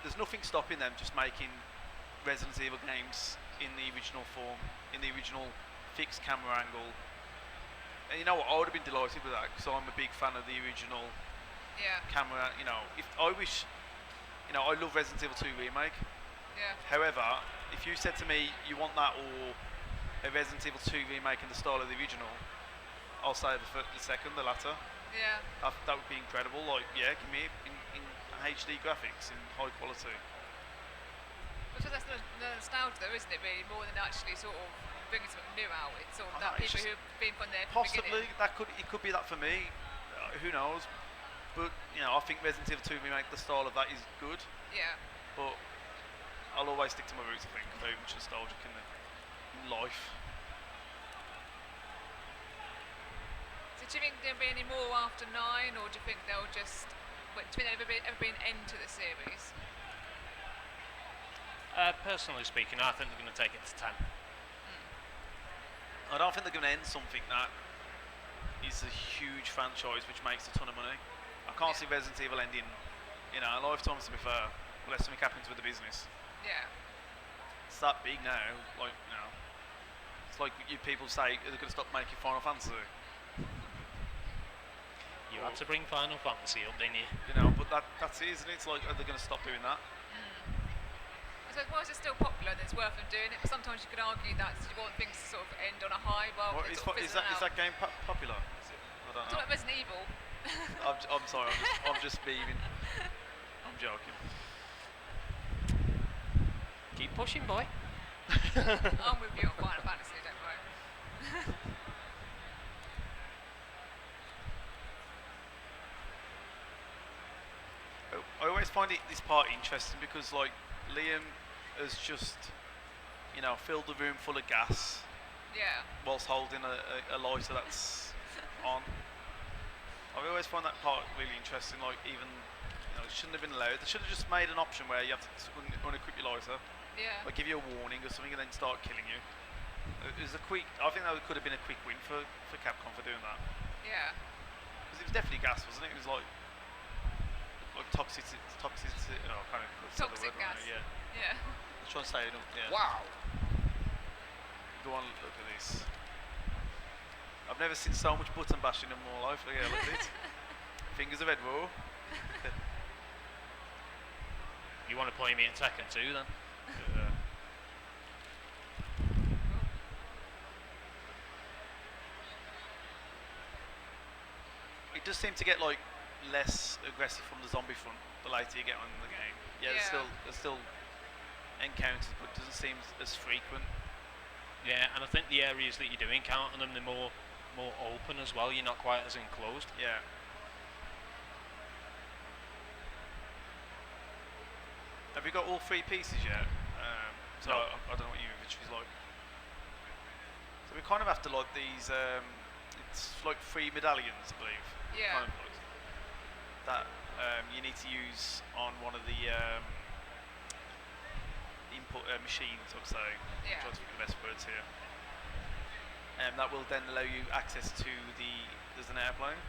There's nothing stopping them just making Resident Evil games in the original form, in the original fixed camera angle. And you know what? I would have been delighted with that because I'm a big fan of the original camera. If I wish, I love Resident Evil 2 remake. Yeah. However, if you said to me you want that or a Resident Evil 2 remake in the style of the original, I'll say the second, the latter. Yeah. That would be incredible. Like, give me it in HD graphics in high quality. So that's the nostalgia though, isn't it, really, more than actually sort of bringing something new out. It's sort of that people who've been from there from the possibly beginning. it could be that for me. Who knows? But I think Resident Evil 2 remake, the style of that is good. Yeah. But I'll always stick to my roots. I think very much nostalgic in life. So do you think there'll be any more after 9, or do you think they'll just? Do you think there'll ever be an end to the series? Personally speaking, I think they're going to take it to 10. I don't think they're going to end something that is a huge franchise which makes a ton of money. I can't see Resident Evil ending, a lifetime, to be fair, unless something happens with the business. Yeah. It's that big now, it's like you people say, they're going to stop making Final Fantasy. You had to bring Final Fantasy up, didn't you? But that's it, isn't it? It's like, are they going to stop doing that? So why is it still popular and it's worth them doing it? But sometimes you could argue that you want things to sort of end on a high rather than sort of Is fizzling out. that game popular? I don't know. It's like Resident Evil. I'm sorry, I'm just beaming. I'm joking. Keep pushing, boy. I'm with you on Final Fantasy, don't worry. I always find this part interesting because Liam has just filled the room full of gas whilst holding a lighter that's on. I always find that part really interesting. Even it shouldn't have been allowed. They should have just made an option where you have to unequip your lighter, give you a warning or something, and then start killing you. It was I think that could have been a quick win for Capcom for doing that. Yeah. Because it was definitely gas, wasn't it? It was like toxicity. Oh, I can't even say the Toxic word gas. right now, Yeah. I'm trying to say it. Yeah. Wow. Go on, look at this. I've never seen so much button bashing in my life. Look at it. Fingers of Ed Raw. You want to play me at Tekken 2 then? Yeah. It does seem to get less aggressive from the zombie front the later you get on in the game. There's still encounters, but it doesn't seem as frequent. Yeah, and I think the areas that you do encounter them, they're more open as well. You're not quite as enclosed. Yeah. Have you got all 3 pieces yet? So No. I don't know what your inventory's like. So we kind of have to these. It's like 3 medallions, I believe. Yeah. Kind of that you need to use on one of the input machines, I'd say. Yeah. I'm trying to think of the best words here. That will then allow you access to there's an airplane,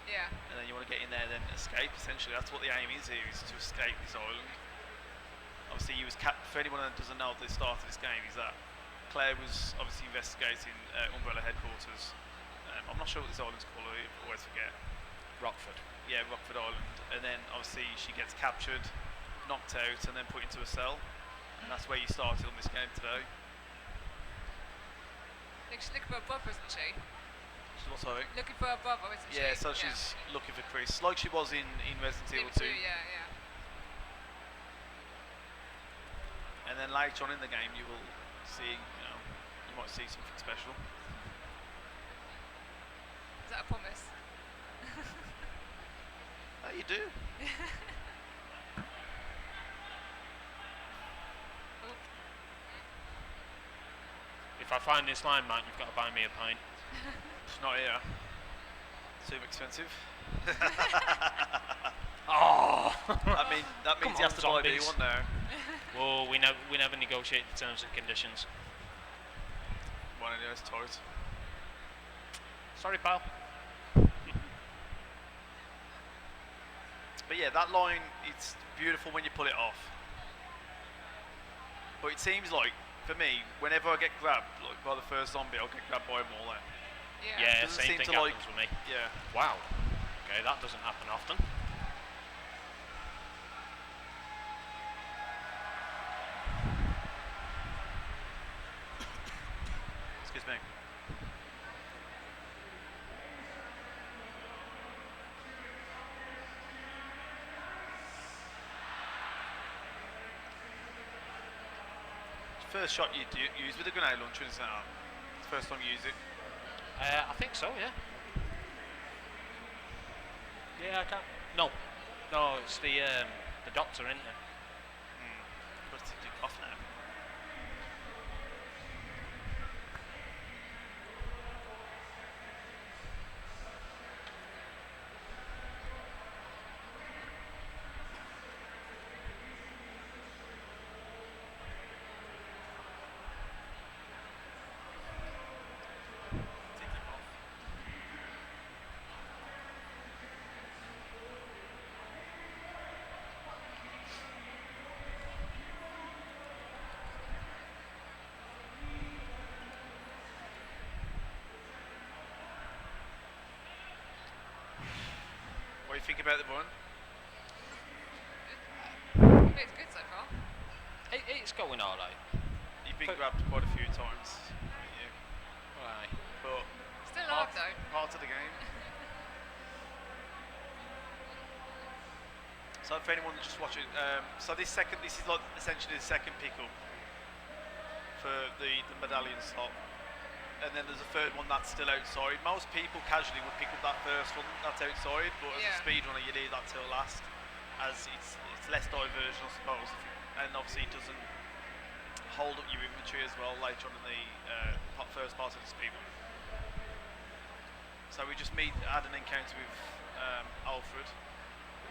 Yeah. and then you want to get in there, then escape. Essentially, that's what the aim is here: is to escape this island. Obviously, for anyone that doesn't know at the start of this game, is that Claire was obviously investigating Umbrella headquarters. I'm not sure what this island's called. I always forget. Rockford. Yeah, Rockford Island, and then obviously she gets captured, knocked out, and then put into a cell. And that's where you started on this game today. She's looking for a brother, isn't she? She's what, sorry? Looking for a brother, isn't she? Yeah, so she's looking for Chris, like she was in Resident Evil 2. Yeah. And then later on in the game, you will see, you might see something special. Is that a promise? Oh, you do. If I find this line, Matt, you've got to buy me a pint. It's not here. Too expensive. Oh! that means Come he has on, to buy me zombies. one now. Whoa, we never negotiate the terms and conditions. One of those toys. Sorry, pal. But yeah, that line, it's beautiful when you pull it off. But it seems like, for me, whenever I get grabbed like by the first zombie, I'll get grabbed by them all then. Yeah, Doesn't same seem thing to like- happens with me. Yeah. Wow. Okay, that doesn't happen often. Excuse me. First shot you use with a grenade launcher, isn't it? First time you use it. I think so, yeah. Yeah, I can't. No, it's the doctor, isn't it? Got to take off now. What do you think about the run? It's good so far. It's going alright. You've been But- grabbed quite a few times, haven't you? Right. But Still hard though. part of the game. So for anyone just watching, so this is like essentially the second pickup for the medallion slot, and then there's a third one that's still outside. Most people casually would pick up that first one that's outside, but as a speedrunner you leave that till last, as it's less diversion, I suppose, and obviously it doesn't hold up your inventory as well later on in the first part of the speedrun. So we just had an encounter with Alfred.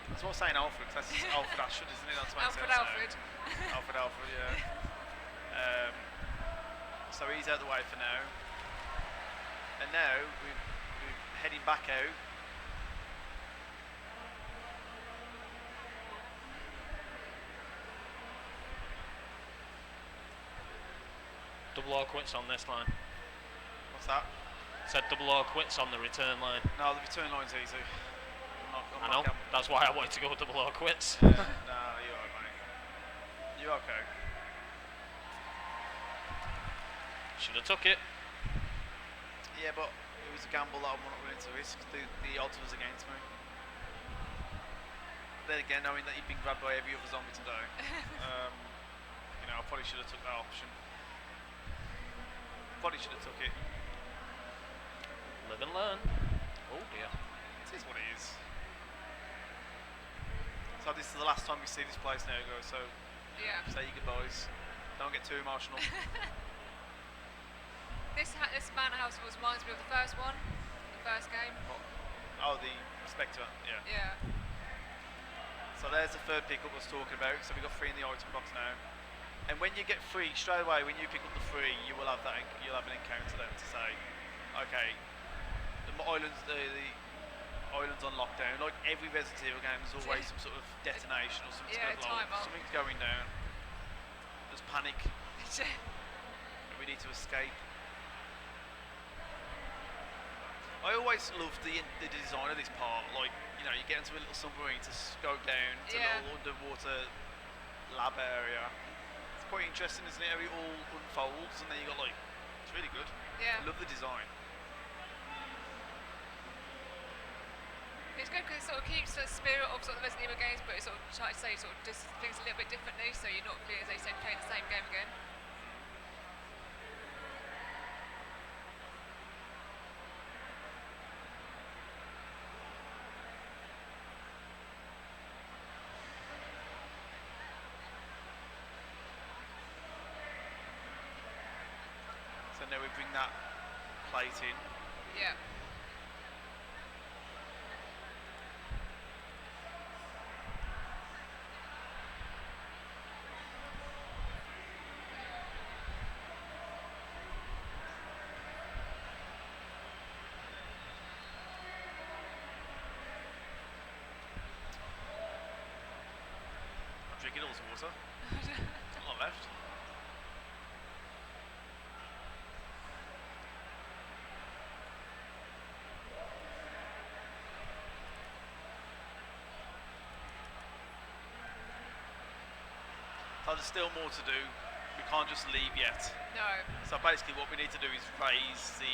That's what I'm saying, Alfred. That's Alfred Ashford, isn't it? That's what Alfred. Alfred, yeah. So he's out of the way for now. And now we're heading back out. Double or quits on this line. What's that? Said double or quits on the return line. No, the return line's easy. I know. That's why I wanted to go double or quits. No, you're alright, mate. You're okay. Should have took it. Yeah, but it was a gamble that I'm not willing to risk. The odds was against me. Then again, knowing that you've been grabbed by every other zombie today, I probably should have took that option. Probably should have took it. Live and learn. Oh dear. It is what it is. So this is the last time we see this place now, guys. So Yeah. say your goodbyes. Don't get too emotional. This manor house reminds me of the first one, the first game. Oh, the Spectre. Yeah. Yeah. So there's the third pickup I was talking about. So we've got 3 in the item box now. And when you get 3, straight away, when you pick up the 3, you will have that. You'll have an encounter then to say, okay, the islands on lockdown. Like every Resident Evil game, there's always some sort of detonation or something's going to blow up. timer. Something's going down. There's panic. And we need to escape. I always loved the design of this part. Like, you know, you get into a little submarine to go down to a little underwater lab area. It's quite interesting, isn't it? How it all unfolds, and then you got like, it's really good. Yeah. I love the design. It's good because it sort of keeps the spirit of sort of the Resident Evil games, but it sort of, like I say, sort of does things a little bit differently, so you're not feeling as they say playing the same game again. So now we bring that plate in. Yeah. I'm drinking all this water. Not a lot left. So there's still more to do. We can't just leave yet. No. So basically, what we need to do is raise the.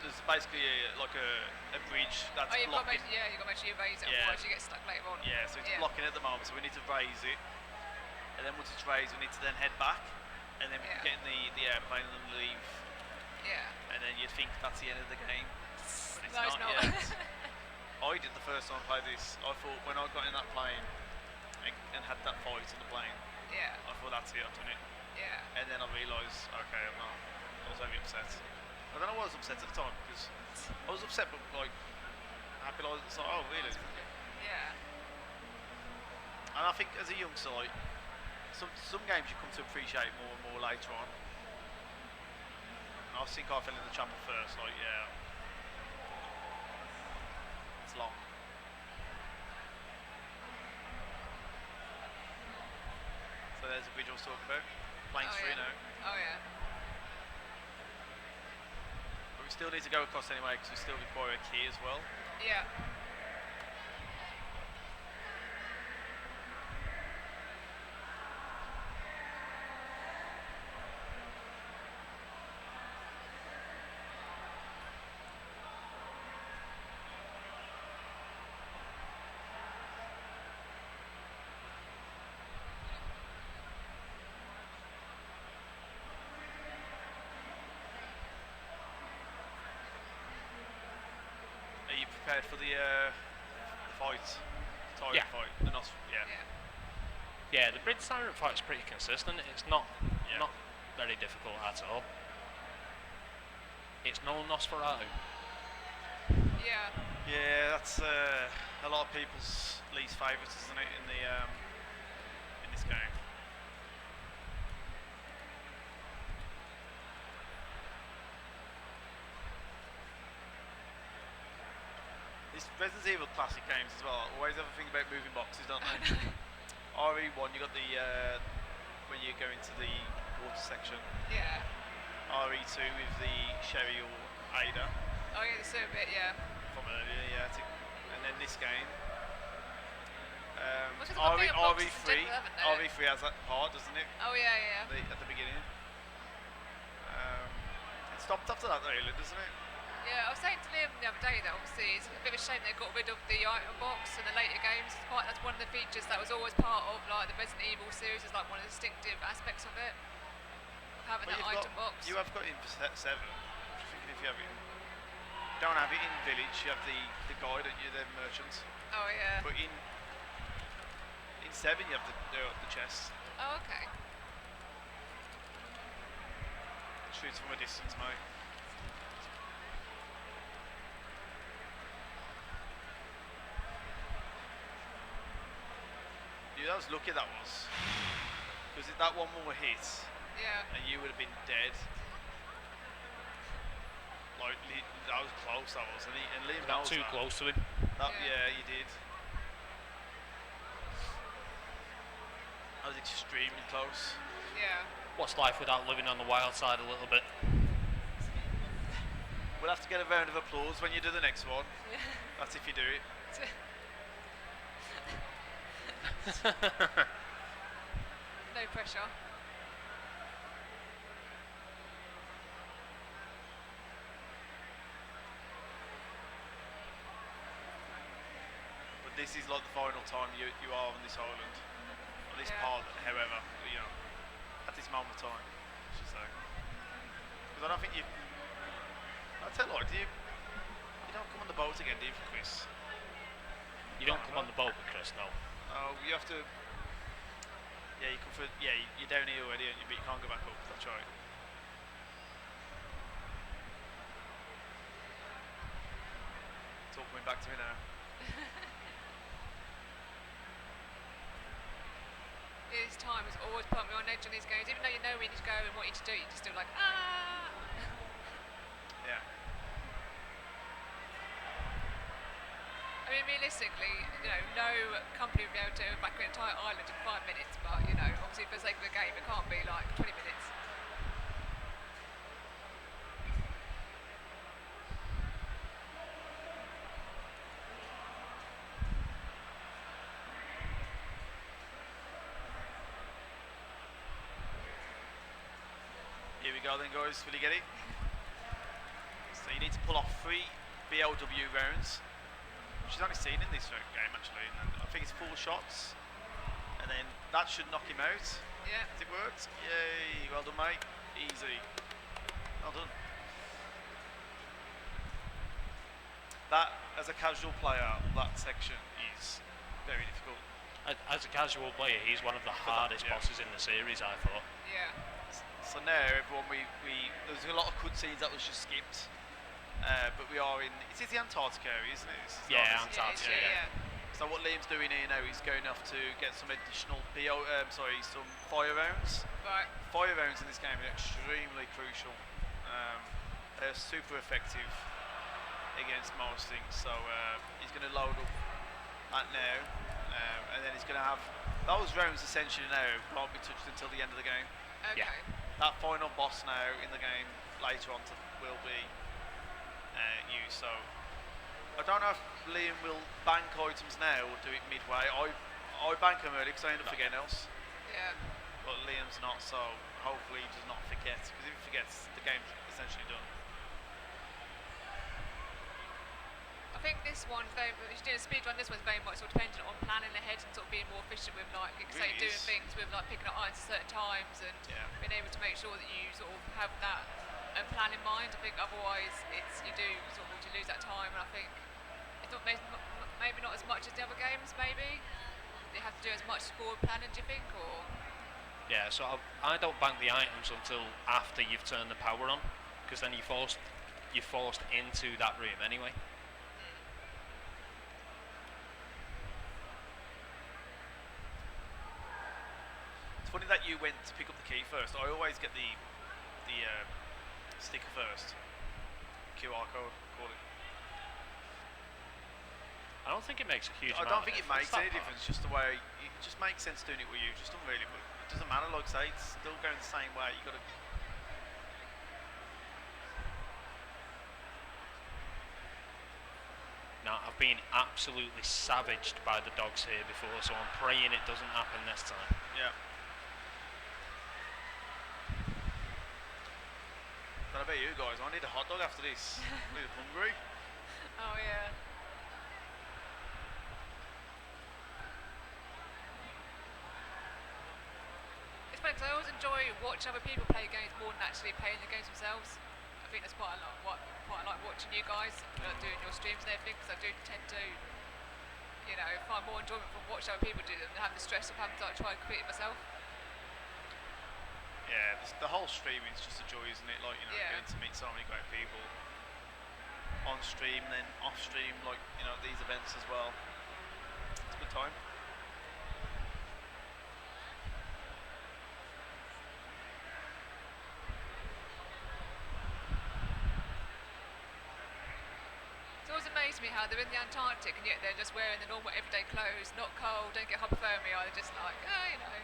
There's basically like a bridge that's Oh, you've got to blocking. make, you've got to make sure you raise it, Yeah. otherwise you get stuck later on. Yeah, so it's blocking at the moment. So we need to raise it, and then once it's raised, we need to then head back, and then we can get in the airplane and then leave. Yeah. And then you'd think that's the end of the game. But No, it's not. yet. I did the first time I played this. I thought when I got in that plane and had that fight in the plane, Yeah. I thought that's it, I've done it. Yeah. And then I realised, okay, I'm not. I was very upset. I don't know why I was upset at the time, because I was upset, but like happy. Like, it's like, oh really? Yeah. And I think as a youngster, like some games you come to appreciate more and more later on. And I think I fell in the trap at first, like yeah, it's long. So there's a bridge I was talking about. Plane's free now. Oh yeah. But we still need to go across anyway because we still require a key as well. Yeah. Are you prepared for the fight? Tyrant Yeah. fight? The yeah. Yeah. Yeah, the Bridge Tyrant fight's pretty consistent. It's not Yeah. not very difficult at all. It's no Nosferatu. Yeah. Yeah, that's a lot of people's least favourites, isn't it, in the in this game? These Resident Evil classic games as well always have a thing about moving boxes, don't they? RE1, you got the when you go into the water section. Yeah. RE2 with the Sherry or Ada Oh yeah, the third bit, yeah. from earlier, yeah. And then this game. What's it got bigger boxes in RE3 general, haven't they? RE3 has that part, doesn't it? Oh yeah, yeah. At the beginning. It stopped after that really, doesn't it? Yeah, I was saying to Liam the other day that obviously it's a bit of a shame they got rid of the item box in the later games. That's one of the features that was always part of like the Resident Evil series, is like one of the distinctive aspects of it. Having Well, that item box. You have got it in 7. I'm just thinking if you have it in. You don't have it in Village, you have the guide, don't you, the merchants. Oh yeah. But in 7 you have the chest. Oh okay. Shoots from a distance, mate. Dude, that was lucky that was. Because if that one more hit, Yeah. and you would have been dead. Like, that was close, that was. And Liam Not knows too that. close to him. Yeah, you did. That was extremely close. Yeah. What's life without living on the wild side a little bit? We'll have to get a round of applause when you do the next one. Yeah. That's if you do it. No pressure. But this is like the final time you are on this island, on this Yeah. part, however, you know, at this moment of time, I should say. Because I don't think you. I tell you what, you don't come on the boat again, do you, Chris? You don't come on the boat with Chris, no. Oh, you have to. Yeah, you come for. Yeah, you're down here already, but you can't go back up. That's right. It's all coming back to me now. This time has always put me on edge on these games. Even though you know where you need to go and what you need to do, you just do like, ah! Yeah. I mean, realistically, you know, no company will be able to evacuate an entire island in 5 minutes, but, you know, obviously for the sake of the game, it can't be like 20 minutes. Here we go then, guys. Will you get it? So you need to pull off 3 BLW rounds, which is only seen in this game actually. And I think it's 4 shots, and then that should knock him out. Yeah. Has it worked? Yay! Well done, mate. Easy. Well done. That, as a casual player, that section is very difficult. As a casual player, he's one of the hardest yeah. bosses in the series, I thought. Yeah. So now everyone, there's a lot of cutscenes that was just skipped, but we are in. It's the Antarctica area, isn't it? Yeah, Antarctica. Yeah. So what Liam's doing here now, he's going off to get some additional some fire rounds. Right. Fire rounds in this game are extremely crucial. They're super effective against most things. So he's going to load up that now, and then he's going to have those rounds essentially now won't be touched until the end of the game. Okay. Yeah. That final boss now in the game later on will be used. So I don't know if Liam will bank items now or do it midway. I bank them early because I end up forgetting else. Yeah. But Liam's not, so hopefully he does not forget. Because if he forgets, the game's essentially done. I think this one's very, if you're doing a speed run, this one's very much sort of dependent on planning ahead and sort of being more efficient with, like, say, Really doing is. things with, like, picking up irons at certain times and Yeah. being able to make sure that you sort of have that plan in mind. I think otherwise you do sort of lose that time, and I think it's not maybe not as much as the other games. Maybe you have to do as much forward planning. Do you think, or? Yeah, so I don't bank the items until after you've turned the power on, because then you're forced into that room anyway. It's funny that you went to pick up the key first. I always get the sticker first. QR code, call it. I don't think it makes a huge I amount don't of think it difference, makes that any part. difference. Just the way it just makes sense doing it with you. Just doesn't really, but it doesn't matter. Like I say, it's still going the same way. You got to. Now, I've been absolutely savaged by the dogs here before, so I'm praying it doesn't happen this time. Yeah. Don't know about you guys. I need a hot dog after this. I'm really hungry. Oh yeah. It's funny because I always enjoy watching other people play games more than actually playing the games themselves. I think that's quite a lot. Quite like watching you guys doing your streams and everything, because I do tend to, you know, find more enjoyment from watching other people do them than having the stress of having to like, try and complete it myself. Yeah, the whole streaming is just a joy, isn't it? Like, you know, Yeah. getting to meet so many great people on stream, then off stream, like, you know, these events as well. It's a good time. It's always amazed me how they're in the Antarctic and yet they're just wearing the normal everyday clothes, not cold, don't get hypothermia, they're just like, oh, you know.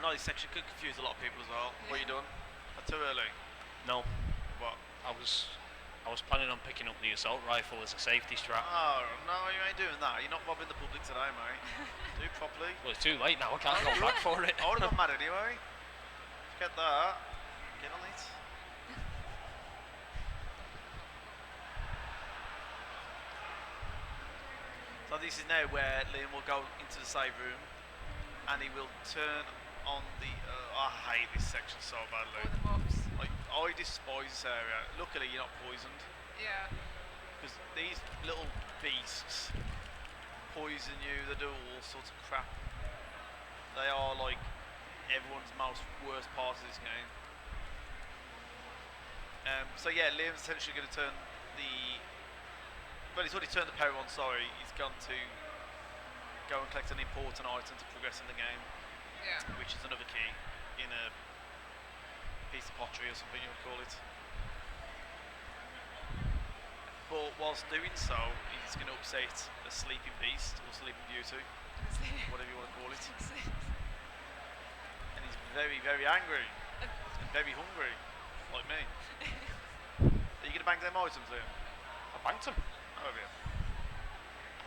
know this section could confuse a lot of people as well. What you done? Too early? No, What? I was planning on picking up the assault rifle as a safety strap. Oh, no, you ain't doing that. You're not robbing the public today, mate. Do it properly. Well, it's too late now. I can't go back for it. I would have got mad anyway. Get that. Get on it. So this is now where Liam will go into the save room and he will turn on the... I hate this section so badly. All the mobs. Like, I despise this area. Luckily you're not poisoned. Yeah. Because these little beasts poison you, they do all sorts of crap. They are like everyone's most worst part of this game. So yeah, Liam's essentially going to turn the... Well, he's already turned the power on, sorry. He's gone to go and collect an important item to progress in the game. Yeah. Which is another key in a piece of pottery or something you would call it. But whilst doing so, he's going to upset a sleeping beast or sleeping beauty, whatever you want to call it. And he's very, very angry and very hungry, like me. Are you going to bang them items in? I banked him. Over here.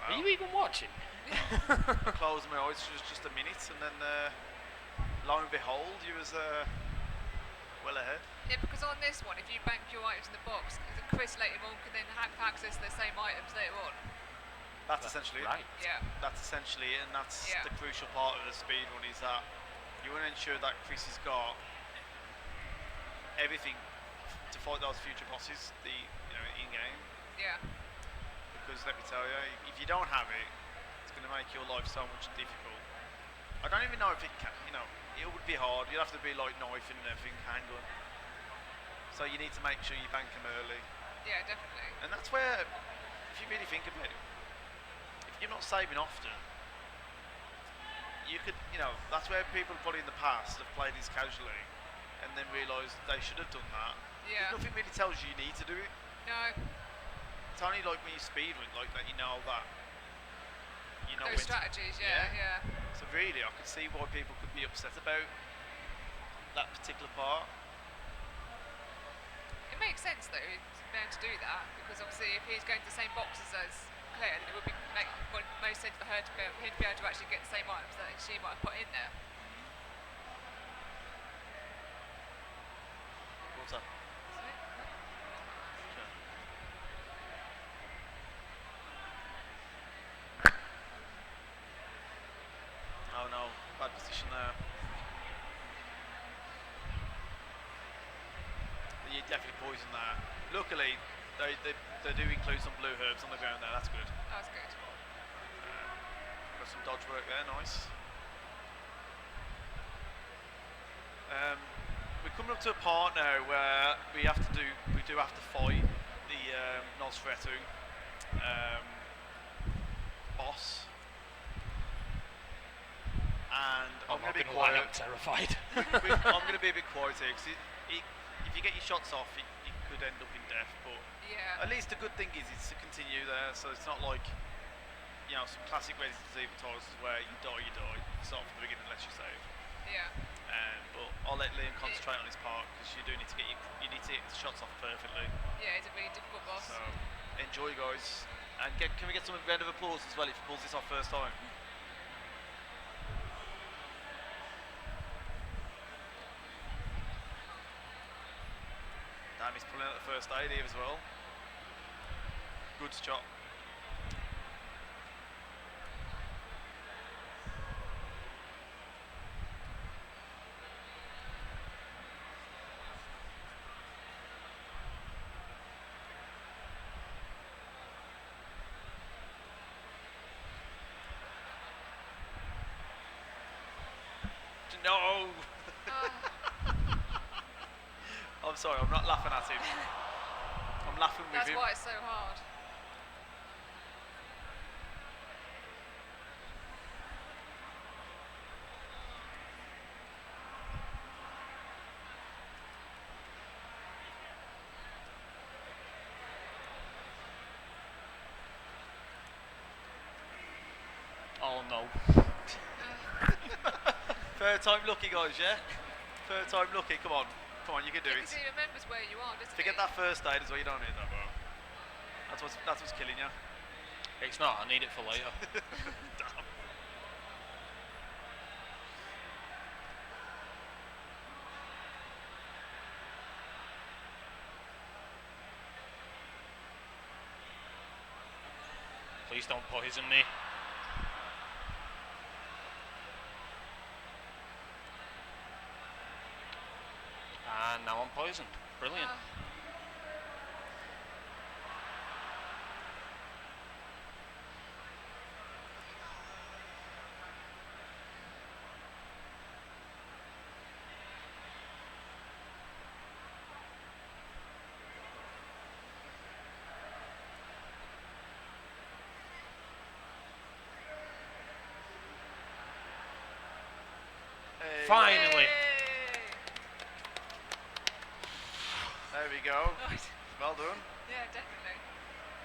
Are you even watching? Closed my eyes for just a minute, and then lo and behold, you was well ahead. Yeah, because on this one, if you bank your items in the box, Chris later on can then have access to the same items later on. That's essentially it. Right. Yeah. That's essentially it, and that's Yeah. the crucial part of the speed run is that you want to ensure that Chris has got everything to fight those future bosses, in game. Yeah. Because let me tell you, if you don't have it, it's going to make your life so much difficult. I don't even know if it can, it would be hard. You'd have to be like knife and everything, handgun. So you need to make sure you bank them early. Yeah, definitely. And that's where, if you really think about it, if you're not saving often, you could, that's where people probably in the past have played this casually and then realised they should have done that. Yeah. Nothing really tells you need to do it. No. It's only like when you speedrun, like that you know that. You know Those when to- strategies, yeah. So really, I could see why people could be upset about that particular part. It makes sense though, being able to do that, because obviously if he's going to the same boxes as Claire, then it would make most sense for him to be able to actually get the same items that she might have put in there. What's up? Sure. Oh no, bad position there. You definitely poisoned that. Luckily, they do include some blue herbs on the ground there, that's good. That was good. Got some dodge work there, nice. We're coming up to a part now where we do have to fight the Nosferatu boss. And I'm going to be quiet. I'm terrified. I'm going to be a bit quiet here because if you get your shots off, it could end up in death. But Yeah. at least the good thing is it's to continue there, so it's not like some classic Resident Evil titles where you die. Start from the beginning unless you save. Yeah. But I'll let Liam concentrate on his part because you do need to get the shots off perfectly. Yeah, he's a really difficult boss. So enjoy, guys, and can we get some round of applause as well if he pulls this off first time? Damn, he's pulling out the first aid here as well. Good shot. No! I'm sorry, I'm not laughing at him. I'm laughing with That's him. why it's so hard. Oh no. Third time lucky, guys, yeah? Third time lucky, come on, you can do it. Because he remembers where you are, doesn't Forget he? that first aid as well, you don't need that, bro. That's what's killing you. It's not. I need it for later. Damn. Please don't poison me. And now I'm poisoned. Brilliant. Hey, Finally. there we go. Right. Well done. Yeah, definitely.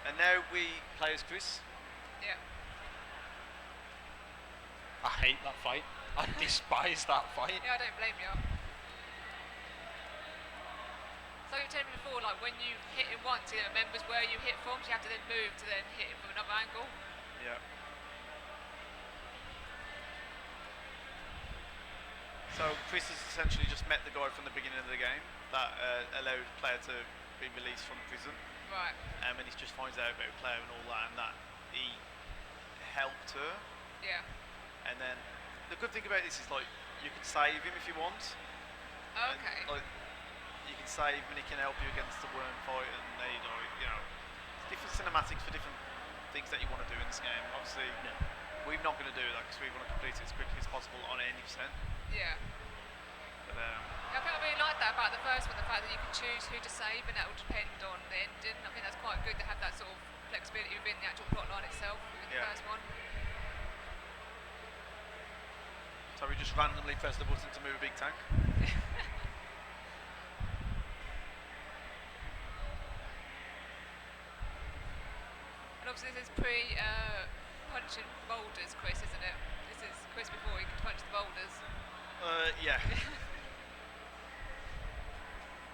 And now we play as Chris. Yeah. I hate that fight. I despise that fight. Yeah, I don't blame you. So you were telling me before, like when you hit him once, he remembers where you hit from, so you have to then move to then hit him from another angle. Yeah. So Chris has essentially just met the guy from the beginning of the game that allowed the player to be released from prison. Right. And he just finds out about the player and all that, and that he helped her. Yeah. And then the good thing about this is like you can save him if you want. And, Okay. like you can save him and he can help you against the worm fight, and they different cinematics for different things that you want to do in this game. Obviously, we're not going to do that because we want to complete it as quickly as possible on any percent. Yeah. But I think I really like that about the first one, the fact that you can choose who to save and that will depend on the ending. I think that's quite good to have that sort of flexibility within the actual plot line itself within the first one. So we just randomly press the button to move a big tank. And obviously this is punching boulders, Chris, isn't it? This is Chris before he could punch the boulders. Yeah.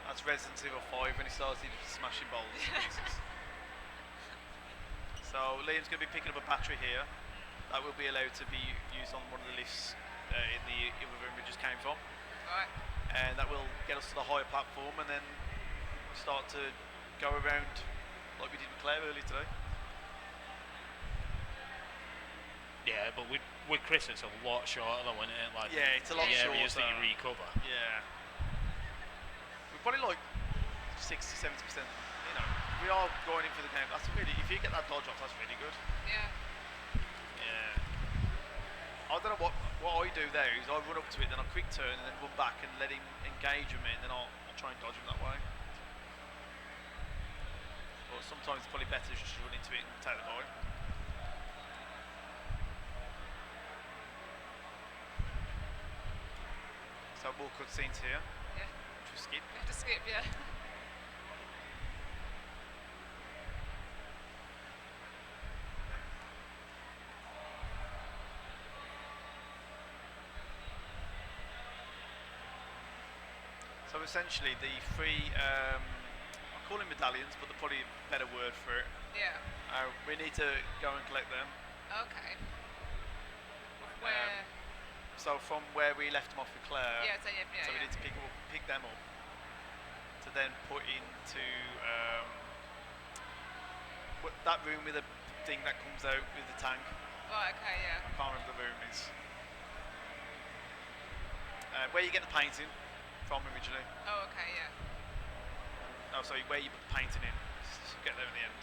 That's Resident Evil 5 when he started smashing bowls to pieces. So Liam's going to be picking up a battery here. That will be allowed to be used on one of the lifts in the other room we just came from. Right. And that will get us to the higher platform and then start to go around like we did with Claire earlier today. Yeah, but with Chris it's a lot shorter though, isn't it? Like Yeah, it's a lot the areas shorter. that you recover. Yeah. We're probably like 60-70%. You know, we are going in for the game. That's really, if you get that dodge off, that's really good. Yeah. Yeah. I don't know what I do there is I run up to it, then I quick turn and then run back and let him engage with me, and then I'll try and dodge him that way. But sometimes it's probably better just to run into it and take the guy. So more cutscenes here, Yeah. which we skip. You have to skip, yeah. So essentially the three, I call them medallions, but they're probably a better word for it. Yeah. We need to go and collect them. Okay. Where? So from where we left them off with Claire, Yeah, so yeah, so we yeah. need to pick them up to then put into that room with the thing that comes out with the tank. Right, okay, yeah. I can't remember the room is. Where you get the painting from originally. Oh, okay, yeah. Oh, sorry, where you put the painting in. Just get there in the end.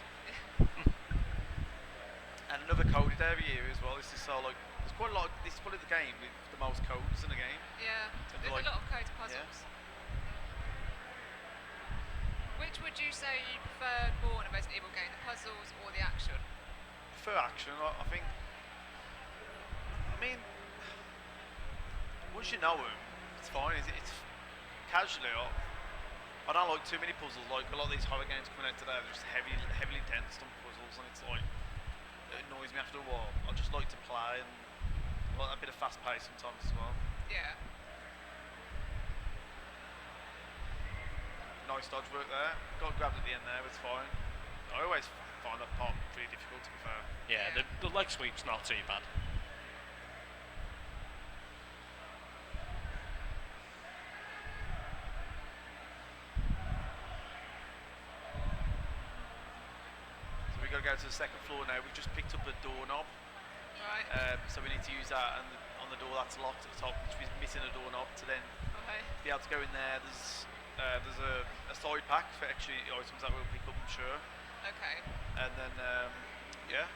And another coded area here as well. This is so like, there's quite a lot. This is probably the game with the most codes in the game. Yeah. So There's like- a lot of code puzzles. Which would you say you preferred more in a Resident Evil game, the puzzles or the action? For action, I think. I mean, once you know them, it's fine. It's casually. I don't like too many puzzles. Like a lot of these horror games coming out today, they're just heavily dense on puzzles, and it's like it annoys me after a while. I just like to play and like a bit of fast pace sometimes as well. Yeah. Nice dodge work there. Got grabbed at the end there, it's fine. I always find that part pretty difficult, to be fair. Yeah, Yeah. the leg sweep's not too bad. So we've got to go to the second floor now. We've just picked up a doorknob. Right. So we need to use that, and on the door that's locked at the top, which we're missing a doorknob to then Okay. be able to go in there. There's a side pack for extra items that we'll pick up, I'm sure. Okay. And then, yeah.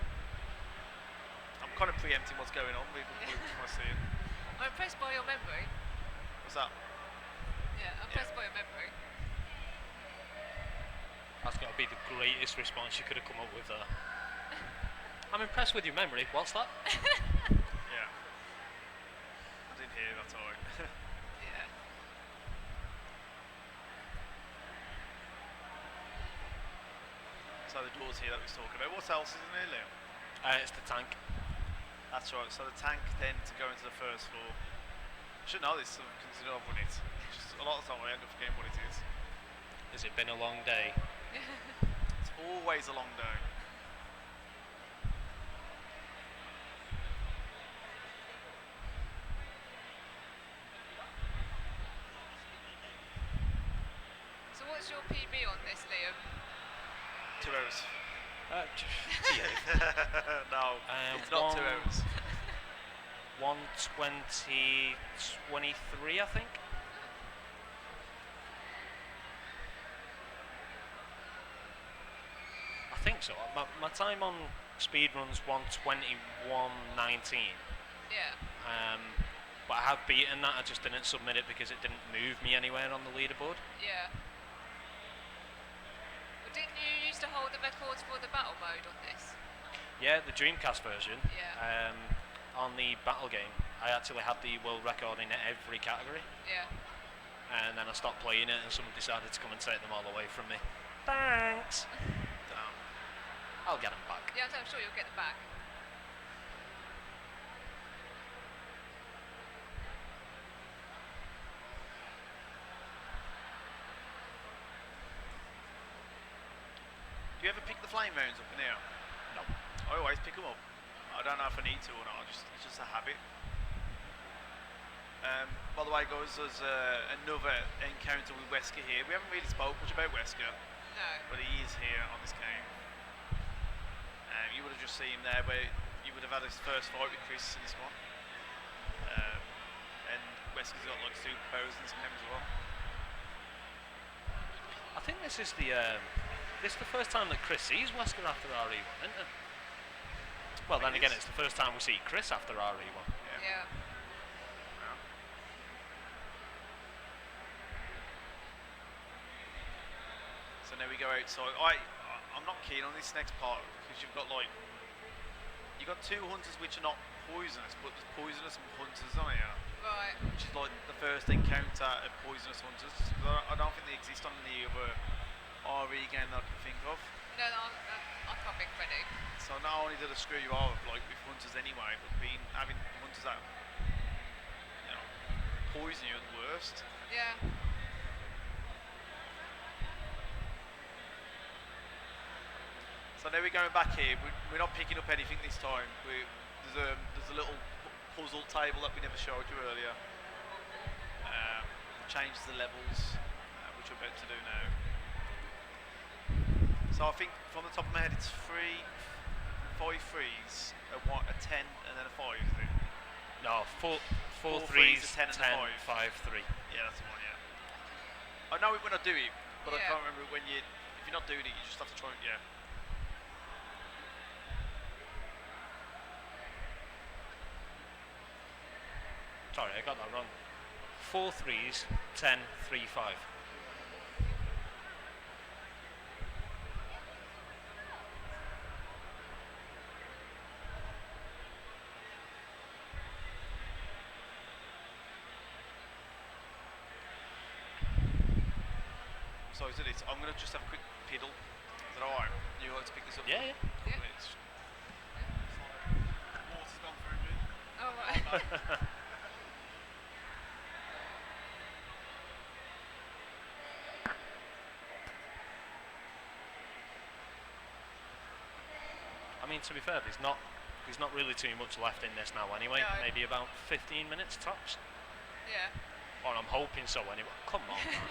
I'm kind of preempting what's going on. We just want to see it. I'm impressed by your memory. What's that? Yeah, I'm impressed by your memory. That's got to be the greatest response you could have come up with there. I'm impressed with your memory. What's that? Yeah. I didn't hear, that's alright. Yeah. So the doors here that we was talking about. What else is in here, Liam? It's the tank. That's right. So the tank then to go into the first floor. I should know this, so consider I've won it. Just a lot of the time I end up forgetting what it is. Has it been a long day? It's always a long day. So what's your PB on this, Liam? 2 hours. Yeah. No, it's not 2 hours. 1:20:23, I think. I think so. My time on speed runs 1:21:19. Yeah. But I have beaten that. I just didn't submit it because it didn't move me anywhere on the leaderboard. Yeah. But didn't you used to hold the records for the battle mode on this? Yeah, the Dreamcast version. Yeah. On the battle game, I actually had the world record in every category, Yeah. and then I stopped playing it, and someone decided to come and take them all away from me. Thanks. Damn. I'll get them back. Yeah, I'm sure you'll get them back. Do you ever pick the flame rounds up in here? No. I always pick them up. I don't know if I need to or not. It's just a habit. By the way, guys, there's another encounter with Wesker here. We haven't really spoke much about Wesker, No. but he is here on this game. You would have just seen him there, where you would have had his first fight with Chris in this one. And Wesker's got like superpowers in this game as well. I think this is the first time that Chris sees Wesker after RE1, isn't it? Well, then again, it's the first time we see Chris after RE1. Yeah. So now we go outside. I'm not keen on this next part because you've got two hunters which are not poisonous, but there's poisonous hunters on here, Right. which is like the first encounter of poisonous hunters. I don't think they exist on the other RE game that I can think of. No, I can't think of any. So not only did I screw you over like with hunters anyway, but having hunters that poison you at the worst. Yeah. So now we're going back here. We're not picking up anything this time. There's a little puzzle table that we never showed you earlier. Changes the levels, which we're about to do now. So I think from the top of my head, it's 5 threes, a 10, and then a 5. Is it? No, four Four threes, threes, a 10 and a 5, 3. Yeah, that's the one. Yeah. I know it when I do it, but I Yeah. can't remember if you're not doing it, you just have to try it. Yeah. Sorry, I got that wrong. 4 threes, 10, 3, 5. So is it? I'm going to just have a quick piddle. Is that alright? You like to pick this up? Yeah, yeah. Couple Yeah. minutes. Water's gone through me. Oh, right. mean, to be fair, there's not really too much left in this now anyway. No. Maybe about 15 minutes tops. Yeah. Or I'm hoping so anyway. Come on, man.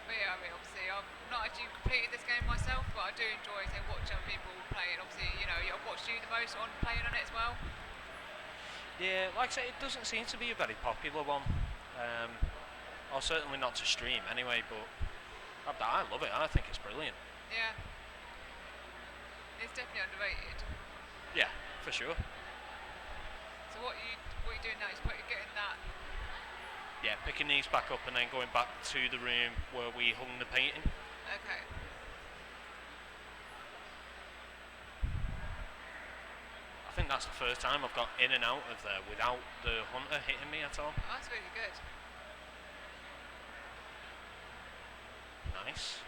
But yeah, I mean, obviously, I've not actually completed this game myself, but I do enjoy watching other people play it. Obviously, you know, I've watched you the most on playing on it as well. Yeah, like I say, it doesn't seem to be a very popular one. Or certainly not to stream anyway, but I love it. I think it's brilliant. Yeah. It's definitely underrated. Yeah, for sure. So what you doing now is getting that. Yeah, picking these back up and then going back to the room where we hung the painting. Okay. I think that's the first time I've got in and out of there without the hunter hitting me at all. Oh, that's really good. Nice.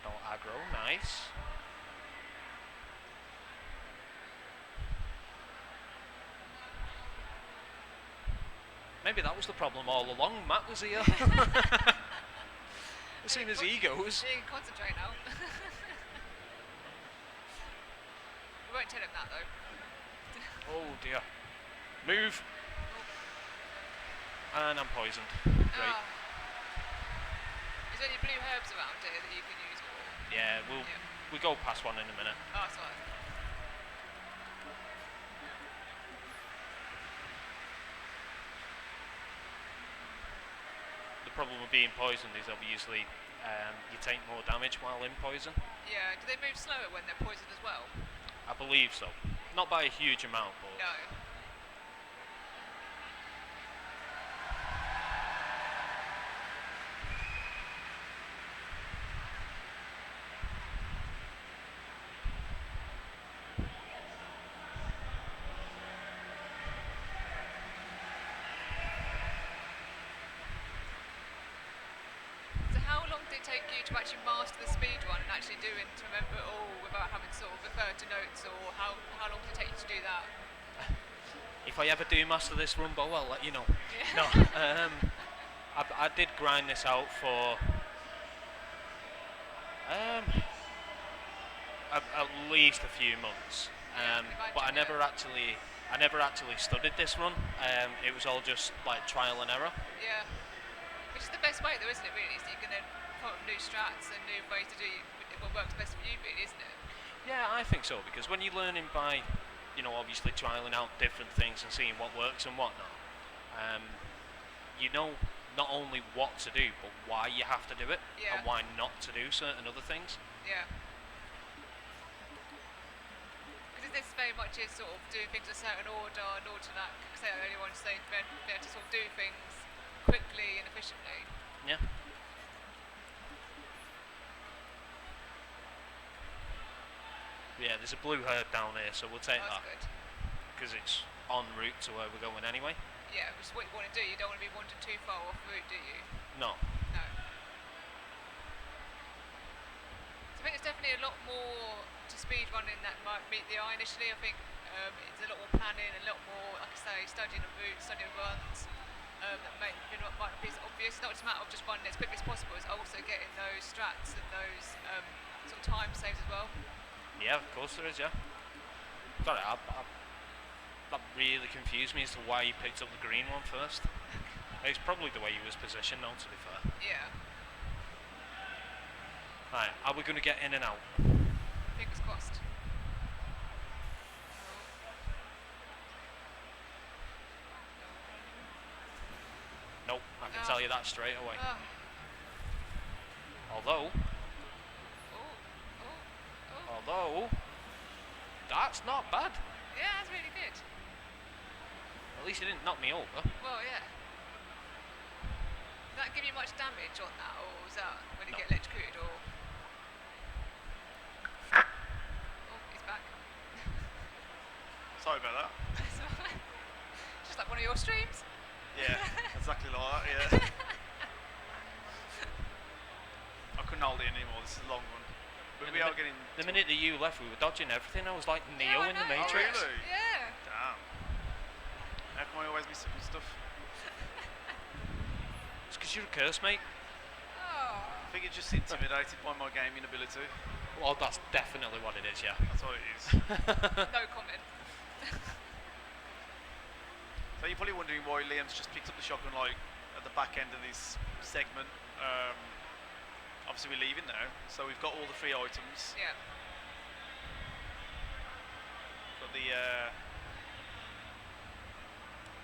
Don't aggro, nice. Maybe that was the problem all along. Matt was here. As soon as he goes. You can concentrate now. We won't tell him that though. Oh dear. Move. And I'm poisoned. Great. Oh. Is there any blue herbs around here that you can use? Or? Yeah, we'll go past one in a minute. Oh, that's right. The problem with being poisoned is obviously you take more damage while in poison. Yeah, do they move slower when they're poisoned as well? I believe so. Not by a huge amount, but No. So how long did it take you to actually master the speed run and actually do it, to remember it all without having to sort of refer to notes, or how long did it take you to do that? if I ever do master this rumble, I'll let you know. Yeah. No, I did grind this out for at least a few months, Yeah, I can but I imagine, never actually studied this run. It was all just like trial and error. Yeah. Which is the best way though, isn't it, really? So you can then come up with new strats and new ways to do what works best for you, really, isn't it? Yeah, I think so, because when you're learning by, obviously trialing out different things and seeing what works and whatnot, you know not only what to do, but why you have to do it, Yeah. and why not to do certain other things. Yeah. Because this very much is sort of doing things in a certain order in order to that, say earlier on, saying be able to sort of do things quickly and efficiently. Yeah. Yeah, there's a blue herb down here, so we'll take That's that, good. because it's en route to where we're going anyway. Yeah, which is what you want to do. You don't want to be wandering too far off route, do you? No. No. So I think there's definitely a lot more to speed running that might meet the eye initially. I think it's a lot more planning, a lot more, like I say, studying the routes, studying runs. That might not be as obvious. It's not just a matter of just running as quickly as possible. It's also getting those strats and those sort of time saves as well. Yeah, of course there is, yeah. Sorry, that really confused me as to why he picked up the green one first. It's probably the way he was positioned, though, to be fair. Yeah. Right, are we going to get in and out? Fingers crossed. Nope, I can Oh. tell you that straight away. Oh. Although, Oh. that's not bad. Yeah, that's really good. At least it didn't knock me over. Well, yeah. Did that give you much damage on that, or was that when you No. get electrocuted, or? Oh, he's back. Sorry about that. That's all right. Just like one of your streams. Yeah, exactly like that, yeah. I couldn't hold it anymore, this is a long one. But we are getting... The minute that you left, we were dodging everything. I was like Neo Yeah, I in the know. Matrix. Oh, really? Yeah. Damn. How can I always be stuck with stuff? It's because you're a curse, mate. Oh. I think you're just intimidated by my gaming ability. Well, that's definitely what it is, yeah. That's what it is. No comment. So you're probably wondering why Liam's just picked up the shotgun like at the back end of this segment. Obviously we're leaving now, so we've got all the 3 items. Yeah. Got the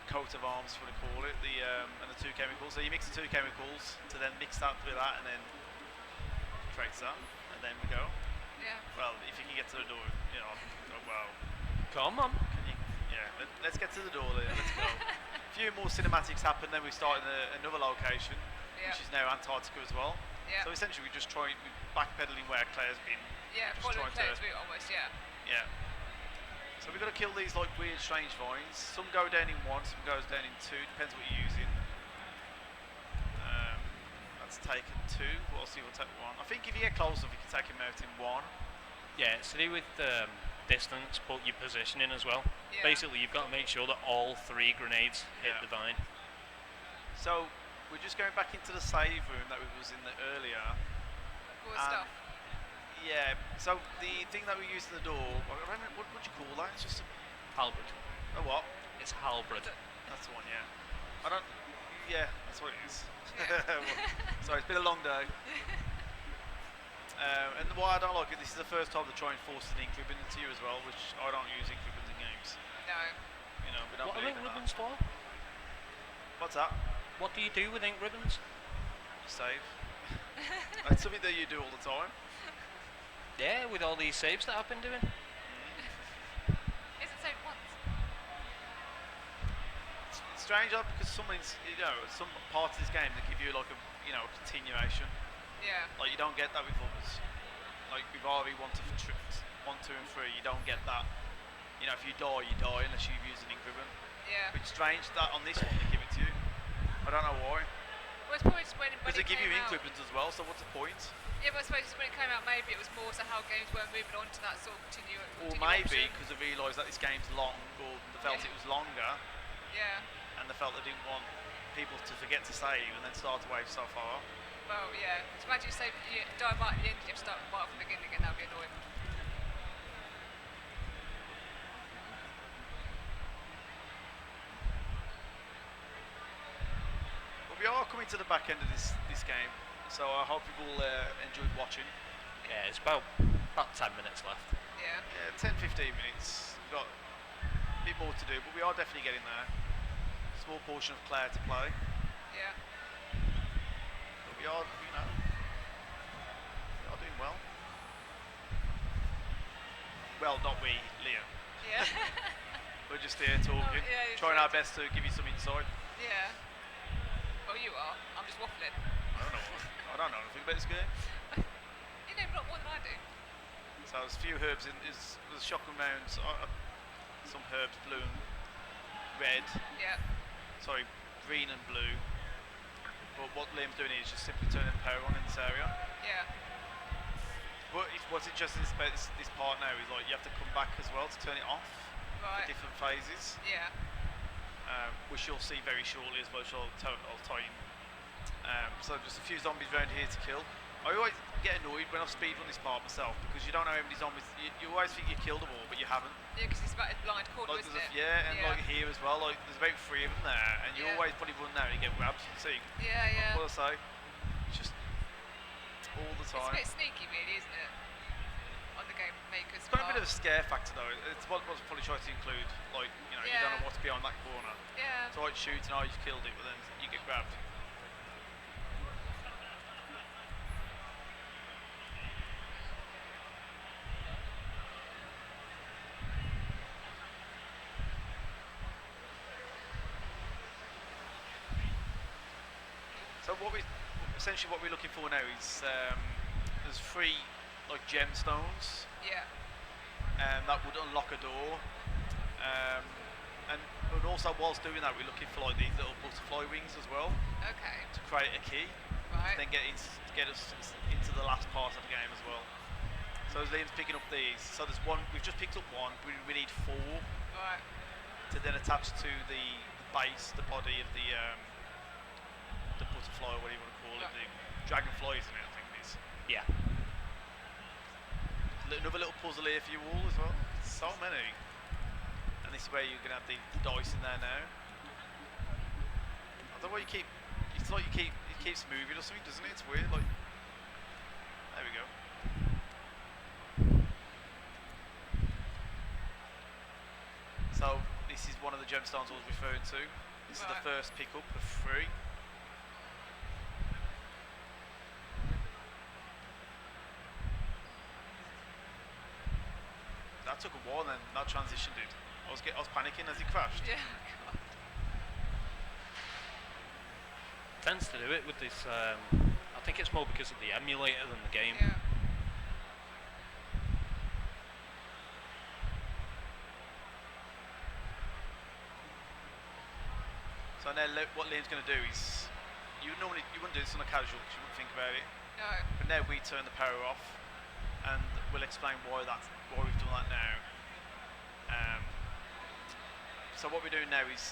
coat of arms, what they call it, and the 2 chemicals. So you mix the 2 chemicals to then mix that with that, and then creates that, and then we go. Yeah. Well, if you can get to the door, you know. Oh, well, Come on. can you? Yeah. Let's get to the door then. Let's go. A few more cinematics happen, then we start in another location, Yeah. which is now Antarctica as well. Yeah. So essentially, we're backpedaling where Claire's been. Yeah, just following trying to- Claire's route almost, yeah. Yeah. So we've got to kill these like weird, strange vines. Some go down in 1, some goes down in 2. Depends what you're using. That's taken 2. We'll see. We'll take 1. I think if you get close enough, you can take him out in 1. Yeah, it's to do with distance, but your positioning as well. Yeah. Basically, you've got to make sure that all 3 grenades hit Yeah. the vine. So we're just going back into the save room that we was in earlier. Cool And- stuff. Yeah. So the thing that we used in the door, I don't know, what would you call that? It's just Halberd. a what? It's halberd. That's the one. Yeah. I don't. Yeah, that's what it is. Yeah. Sorry, it's been a long day. And why I don't like it, this is the first time they try and force an ink ribbon into you as well, which I don't use ink ribbons in games. No. You know, we don't What are believe ink in that. ribbons for? What's that? What do you do with ink ribbons? Save. It's something that you do all the time. Yeah, with all these saves that I've been doing. Is it saved once? It's strange though, because some parts of this game they give you like a continuation. Yeah. Like you don't get that with others. Like with RE 1, 2 and 3, you don't get that. You know, if you die unless you've used an ink ribbon. Yeah. Which is strange that on this one they give it to you. I don't know why. Well, it's probably just when Because they it give you came ink out. ribbons as well, so what's the point? Yeah, but I suppose just when it came out, maybe it was more so how games were moving on to that sort of Or maybe because they realised that this game's long, or they felt Yeah. it was longer, Yeah. and they felt they didn't want people to forget to save and then start to wave so far. Well, yeah. So imagine you say you die right at the end and you have to start right from the beginning again. That'd be annoying. But we are coming to the back end of this game, so I hope you all enjoyed watching. Yeah, it's about 10 minutes left. Yeah. Yeah, 10-15 minutes. We've got a bit more to do, but we are definitely getting there. Small portion of Claire to play. Yeah. But we are, we are doing well. Well, not we, Liam. Yeah. We're just here talking, Oh, yeah, you're trying our right. best to give you some insight. Yeah. Well, you are. I'm just waffling. I don't know anything about this game. You know a lot more than I do. So there's a few herbs in. There's shotgun rounds. Some herbs, blue and red. Yeah. Sorry, green and blue. But what Liam's doing is just simply turning the power on in this area. Yeah. What's interesting about this part now is like you have to come back as well to turn it off Right. for different phases, Yeah. which you'll see very shortly as well. Which I'll tie in. So just a few zombies around here to kill. I always get annoyed when I speedrun this part myself because you don't know how many zombies. You always think you killed them all, but you haven't. Yeah, because it's about a blind corner, Like isn't there's it? and like here as well. Like there's about 3 of them there, and you Yeah. always probably run there and you get grabbed. See, Yeah, yeah. what I say? It's just all the It's a time. bit sneaky, really, isn't it? On the game maker's It's got a part. bit of a scare factor though. It's what was probably trying to include. Like you don't Yeah. know what's behind that corner. Yeah. It's like shooting, oh you've killed it, but then you get grabbed. So essentially what we're looking for now is there's 3 like gemstones. Yeah. That would unlock a door. But also whilst doing that we're looking for like these little butterfly wings as well Okay. to create a key. Right. Then get us into the last part of the game as well. So as Liam's picking up these, so there's one, we've just picked up one, we need 4 Right. to then attach to the base, the body of the butterfly, or whatever you want to call it, Right. the dragonfly, isn't it, I think. Yeah. Another little puzzle here for you all as well. So many. And this is where you're going to have the dice in there now. I don't know why you keep... It's like it keeps moving or something, doesn't it? It's weird. Like, there we go. So this is one of the gemstones I was referring to. This is the first pickup of 3. That took a while then, that transition did. I was panicking as he crashed. Yeah. God. Tends to do it with this. I think it's more because of the emulator than the game. Yeah. So now what Liam's going to do is, you wouldn't do this on a casual because you wouldn't think about it. No. But now we turn the power off, and we'll explain why we've done that now. So what we're doing now is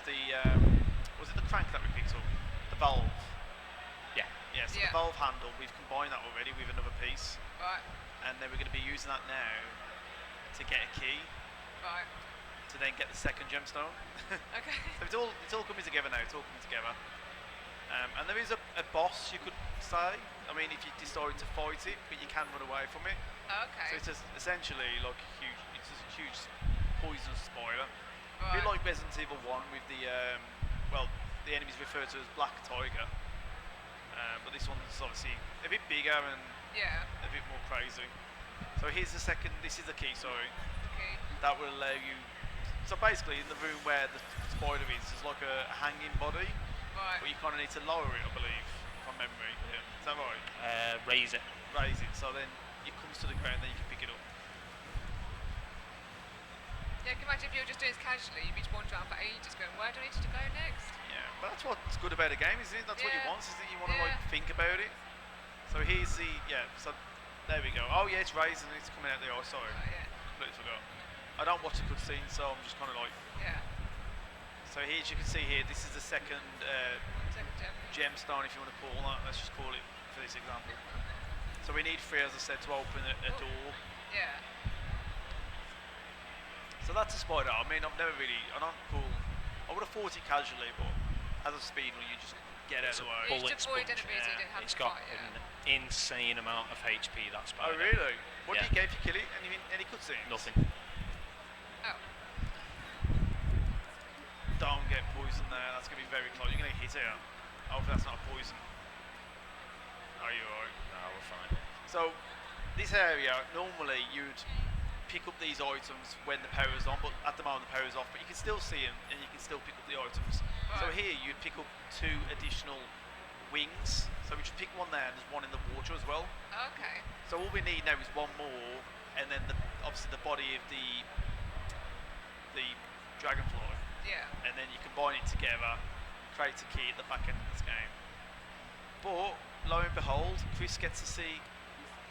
was it the crank that we picked up? The valve. Yeah. Yeah, so Yeah. the valve handle, we've combined that already with another piece, Right. and then we're going to be using that now to get a key, Right. to then get the second gemstone. Okay. So it's all coming together now, it's all coming together. And there is a boss, you could say. I mean, if you decide to fight it, but you can run away from it. Okay. So it's just essentially like it's just a huge poisonous spider. A Right. bit like Resident Evil 1 with the the enemies referred to as Black Tiger. But this one's obviously a bit bigger and Yeah. a bit more crazy. So here's the second. This is the key. Sorry, Okay. that will allow you. So basically, in the room where the spider is, there's like a hanging body, Right. but you kind of need to lower it, I believe, from memory. Yeah. Is that right? Raise it. Raise it, so then it comes to the ground, then you can pick it up. Yeah, can you imagine if you were just doing this casually, you'd be just wandering around for ages going, where do I need to go next? Yeah, but that's what's good about a game, isn't it? That's what you Yeah. want, isn't it? You want to like Yeah. think about it. So here's the so there we go. Oh yeah, it's raising, it's coming out the eye. Sorry, Oh, yeah. completely forgot. I don't watch the cutscene, so I'm just kind of like. Yeah. So here, as you can see here, this is the second Second gem. gemstone, if you want to call that. Let's just call it for this example. So we need 3, as I said, to open a door. Yeah. So that's a spider. I mean, I don't call. I would have fought it casually, but as a speedrun, you just get out It's of a the way. You bullet just avoid sponge. enemies you didn't have It's to got fight, yeah. an insane amount of HP. That Oh spider. really? What Yeah. do you get if you kill it? Any cutscenes? Nothing. Oh. Don't get poisoned there. That's gonna be very close. You're gonna hit it. Hopefully that's not a poison. Are you alright? No, we're fine. So this area, normally you'd pick up these items when the power is on, but at the moment the power is off. But you can still see them, and you can still pick up the items. So Right. here you'd pick up 2 additional wings. So we should pick one there, and there's one in the water as well. Okay. So all we need now is one more, and then obviously the body of the dragonfly, Yeah. and then you combine it together, create a key at the back end of this game. But lo and behold, Chris gets to see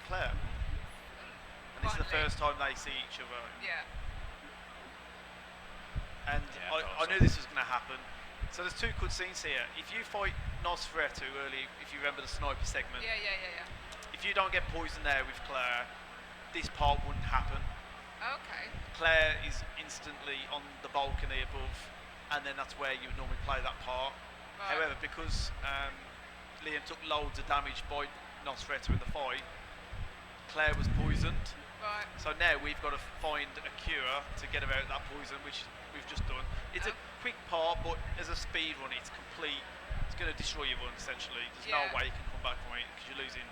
Claire, and this is the Finally. first time they see each other. Yeah. And Yeah, I awesome. knew this was going to happen. So there's 2 cutscenes here. If you fight Nosferatu early, if you remember the sniper segment, Yeah, yeah, yeah, if you don't get poisoned there with Claire, this part wouldn't happen. yeah. Okay. Claire is instantly on the balcony above, and then that's where you would normally play that part. Right. However, because Liam took loads of damage by Nosferatu in the fight, Claire was poisoned. Right. So now we've got to find a cure to get her out of that poison, which we've just done. It's a quick part, but as a speed run, it's complete. It's going to destroy your run essentially. There's Yeah. no way you can come back from it because you're losing.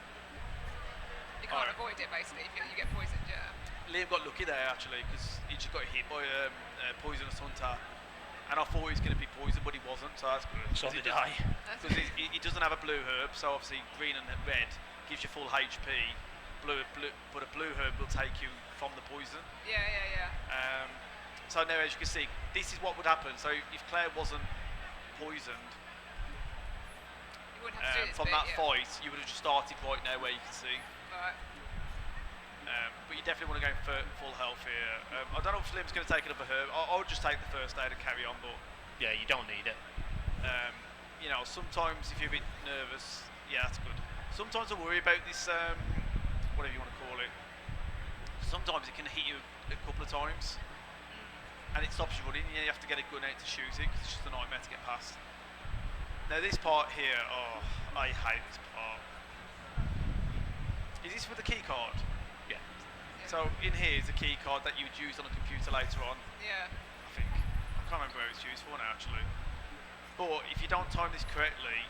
You can't Alright. avoid it basically if you get poisoned, yeah. Liam got lucky there actually because he just got hit by a poisonous hunter, and I thought he was going to be poisoned, but he wasn't. So that's good. So 'Cause he did does- I. That's Because he doesn't have a blue herb, so obviously green and red gives you full HP. But a blue herb will take you from the poison. Yeah, yeah, yeah. So now, as you can see, this is what would happen. So if Claire wasn't poisoned You wouldn't have to do this from bit, that yeah. fight, you would have just started right now where you can see. Right. But you definitely want to go for full health here. I don't know if Slim's going to take another herb. I would just take the first aid and carry on, but Yeah, you don't need it. you know, sometimes if you're a bit nervous, yeah, that's good. Sometimes I worry about this whatever you want to call it. Sometimes it can hit you a couple of times, and it stops you running. You have to get a gun out to shoot it because it's just a nightmare to get past. Now this part here, oh, I hate this part. Is this for the key card? Yeah. So in here is a key card that you would use on a computer later on. Yeah. I think. I can't remember where it's used for now actually. But if you don't time this correctly,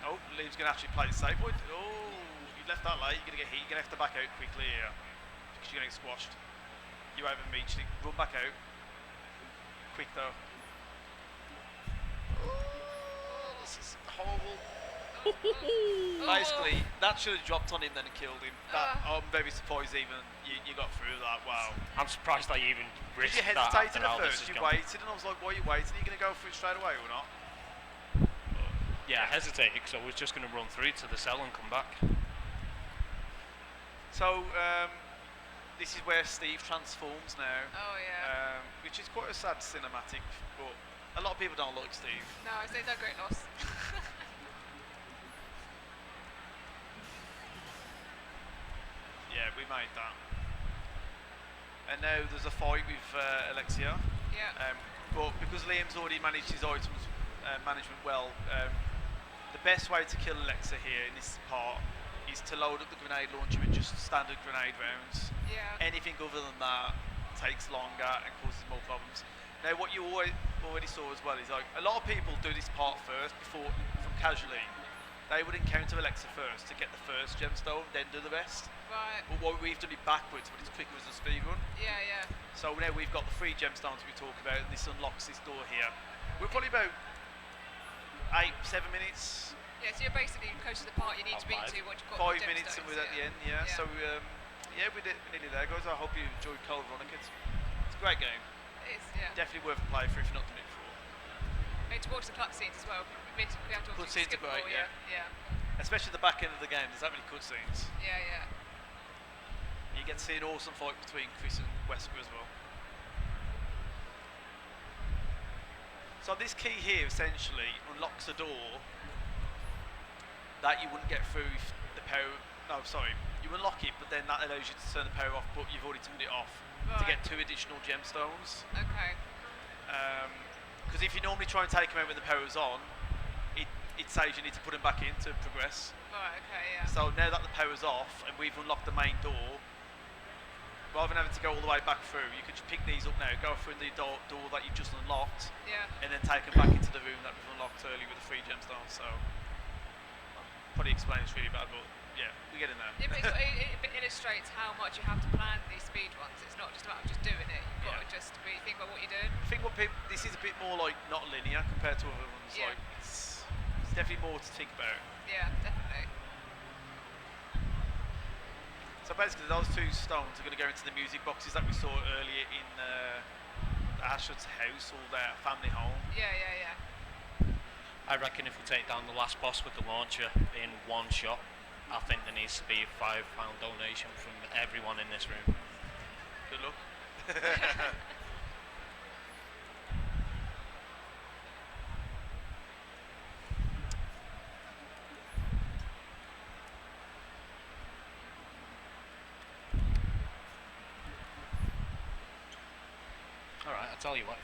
oh, Liam's going to actually play the safe point. Oh, you left that late, you're going to get hit, you're going to have to back out quickly here. Because you're going to get squashed. You haven't reached it, run back out. Quick though. Oh, this is horrible. Basically, that should have dropped on him then and killed him. I'm very surprised even you got through that. Wow. I'm surprised I even risked You that hesitated after at all this first, has you gone. waited, and I was like, why are you waiting? Are you going to go for it straight away or not? Yeah, I hesitated because I was just going to run through to the cell and come back. So, this is where Steve transforms now. Oh yeah. Which is quite a sad cinematic, but a lot of people don't like Steve. No, it's a great loss. Yeah, we made that. And now there's a fight with Alexia. Yeah. But because Liam's already managed his items management well, the best way to kill Alexia here in this part is to load up the grenade launcher with just standard grenade rounds. Yeah. Anything other than that takes longer and causes more problems. Now what you already saw as well is like a lot of people do this part first before from casually. They would encounter Alexa first to get the first gemstone, then do the rest. Right. But what we've done it backwards, but it's quicker as a speed run. Yeah, yeah. So now we've got the 3 gemstones we talk about, and this unlocks this door here. We're probably about 8-7 minutes. Yeah, so you're basically close to the part you need to be About to once you've got 5 the minutes and gemstones, we're at the end, yeah. Yeah. So yeah, we're nearly there, guys. I hope you enjoyed Code Veronica. It's a great game. It is, yeah. Definitely worth a playthrough if you've not done it before. And to watch the cutscenes as well. We have to Cutscenes skip are great, all, yeah. Yeah. Especially the back end of the game, there's that many cutscenes. Yeah, yeah. You get to see an awesome fight between Chris and Wesker as well. So this key here essentially unlocks a door that you wouldn't get through if the power. No, sorry. You unlock it, but then that allows you to turn the power off, but you've already turned it off to get 2 additional gemstones. Okay. Because if you normally try and take them out when the power's on, it says you need to put them back in to progress. Right, okay, yeah. So now that the power's off and we've unlocked the main door, rather than having to go all the way back through, you can just pick these up now, go through the door that you've just unlocked, Yeah. and then take them back into the room that we've unlocked earlier with the 3 gemstones. So, probably explain it's really bad, but yeah, we get in there. Yeah, but it illustrates how much you have to plan these speed runs. It's not just about just doing it. You've got to just really think about what you're doing. I think this is a bit more like not linear compared to other ones. Yeah. Like it's definitely more to think about. Yeah, definitely. So basically, those 2 stones are going to go into the music boxes that we saw earlier in Ashford's house or their family home. Yeah, yeah, yeah. I reckon if we take down the last boss with the launcher in one shot, I think there needs to be a £5 donation from everyone in this room. Good luck. Alright, I'll tell you what,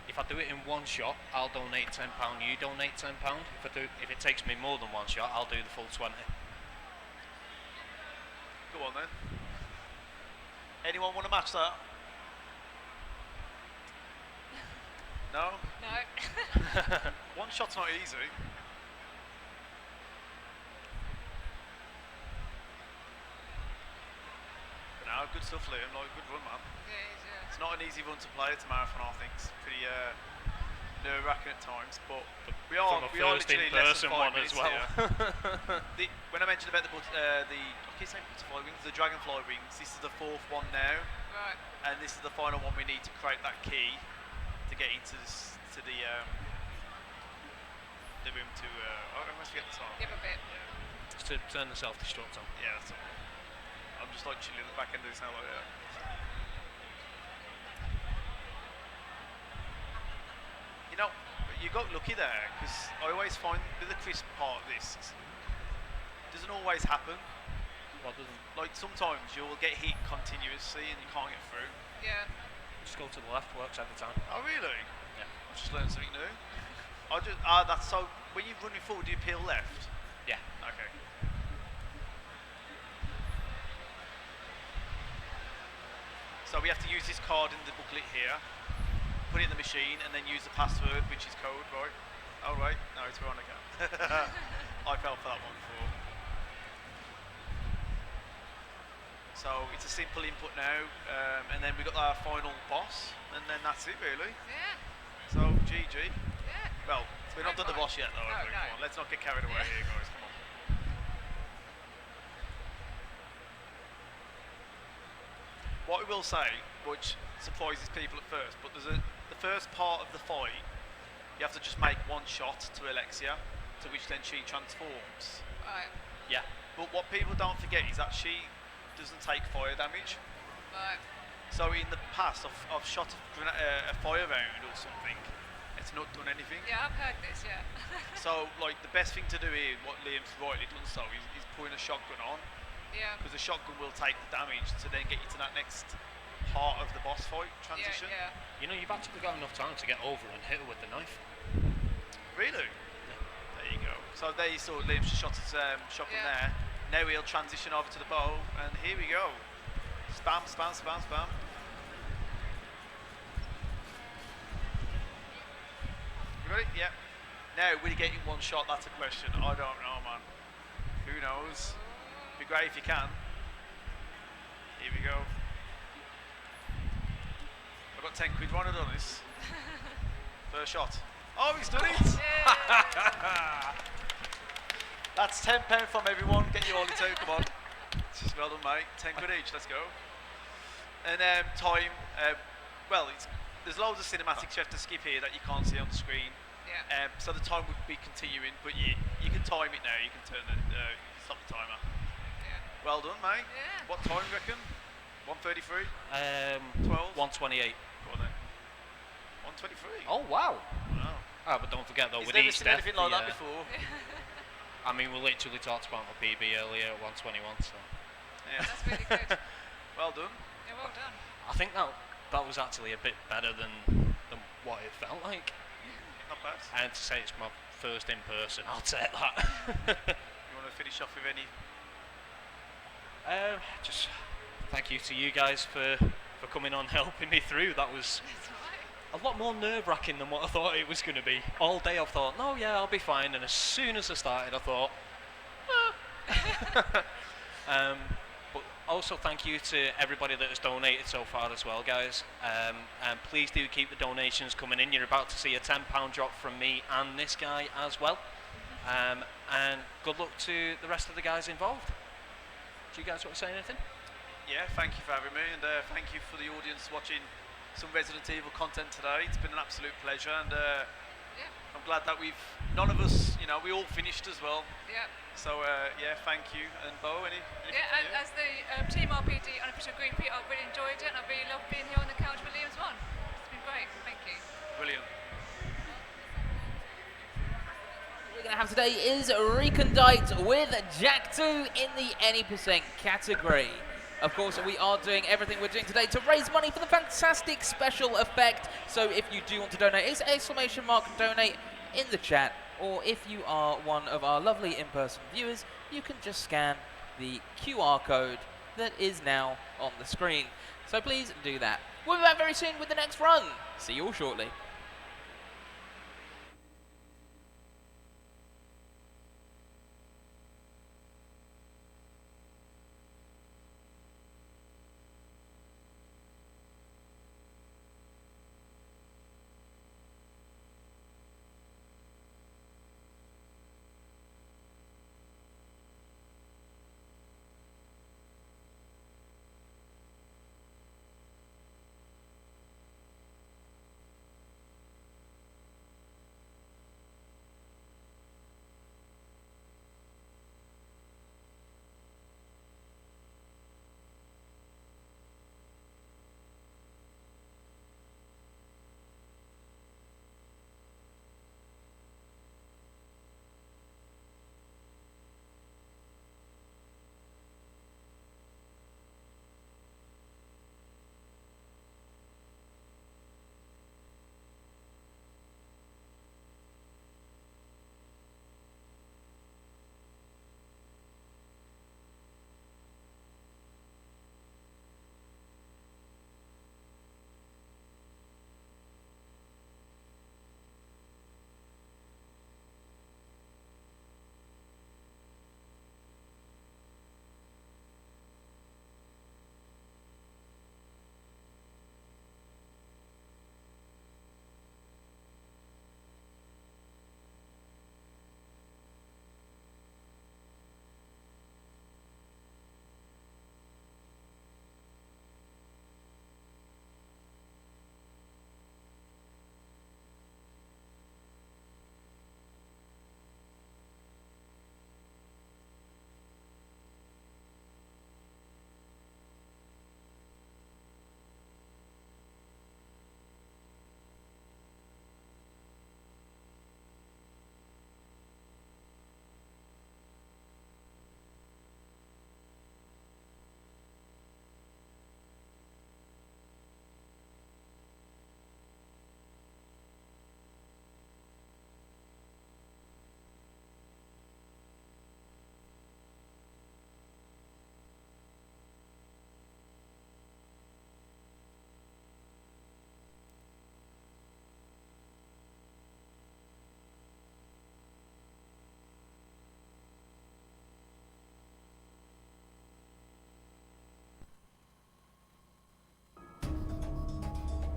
if I do it in one shot, I'll donate £10, you donate £10. If it takes me more than one shot, I'll do the full 20. Go on then. Anyone want to match that? No? No. One shot's not easy. No, good stuff, Liam. Like, good run, man. Yeah, it is, yeah. It's not an easy run to play. It's a marathon, I think. It's pretty nerve-wracking at times, but we are From a literally less than first-in-person 5 one minutes as well. here. When I mentioned about I keep saying butterfly wings, the dragonfly wings. This is the 4th one now, Right. and this is the final one we need to create that key to get into the room to. I must forget the song. Give a bit. Just to turn the self-destruct on. Yeah, that's all. I'm just like chilling at the back end of this now, like that. You know, you got lucky there because I always find with the crisp part of this, doesn't always happen. What doesn't? Like sometimes you'll get hit continuously and you can't get through. Yeah. Just go to the left, works every time. Oh really? Yeah. I've just learned something new. That's so. When you're running forward, do you peel left? Yeah. Okay. So we have to use this card in the booklet here, put it in the machine, and then use the password, which is code, right? Oh right, no, it's Veronica. I fell for that one before. So it's a simple input now, and then we got our final boss, and then that's it really. Yeah. So GG. Yeah. Well, we're not done the boss yet though. No, I think. no. Come on, let's not get carried away here, guys. Come on. What we will say, which surprises people at first, but the first part of the fight, you have to just make one shot to Alexia, to which then she transforms. Right. Yeah. But what people don't forget is that she doesn't take fire damage. Right. So in the past, I've shot a fire round or something, it's not done anything. Yeah, I've heard this. Yeah. So like the best thing to do here, what Liam's rightly done so, is putting a shotgun on, Yeah. because the shotgun will take the damage to then get you to that next part of the boss fight transition. Yeah. You know, you've actually got enough time to get over and hit her with the knife. Really? There you go. So there you saw Liam's shot his shotgun Yeah. there. Now he'll transition over to the bow, and here we go. Spam, spam, spam, spam. You got it? Yep. Now, will you get in one shot? That's a question. I don't know, man. Who knows? Be great if you can. Here we go. I've got 10 quid. Why not done this? First shot. Oh, he's done it! Yeah. That's £10 from everyone. Get you all the two. Come on. Just well done, mate. 10 quid each. Let's go. And time. Well, there's loads of cinematics you have to skip here that you can't see on the screen. Yeah. So the time would be continuing, but you can time it now. You can turn stop the timer. Yeah. Well done, mate. Yeah. What time do you reckon? 1:33. 12? 128. Go on then. 1:23. Oh wow. Wow. Ah, but don't forget though, He's with never each seen step, anything like that before. I mean, we literally talked about my PB earlier at 121, so Yeah. That's really good. Well done. Yeah, well done. I think that was actually a bit better than what it felt like. Not bad. And to say it's my first in person, I'll take that. You want to finish off with any? Just thank you to you guys for coming on, helping me through. That was That's right. a lot more nerve-wracking than what I thought it was going to be. All day I've thought, no, yeah, I'll be fine. And as soon as I started, I thought, but also thank you to everybody that has donated so far as well, guys. And please do keep the donations coming in. You're about to see a £10 drop from me and this guy as well. And good luck to the rest of the guys involved. Do you guys want to say anything? Yeah, thank you for having me, and thank you for the audience watching some Resident Evil content today. It's been an absolute pleasure, and Yeah. I'm glad that none of us, we all finished as well. Yeah. So yeah, thank you. And Bo, anything Yeah, from and you? as the Team RPG unofficial groupie, I've really enjoyed it, and I've really loved being here on the couch with Liam's one. It's been great. Thank you. Brilliant. What we're going to have today is Recondite with Jack 2 in the any percent category. Of course, we are doing everything we're doing today to raise money for the fantastic special effect. So if you do want to donate, it's !donate in the chat. Or if you are one of our lovely in-person viewers, you can just scan the QR code that is now on the screen. So please do that. We'll be back very soon with the next run. See you all shortly.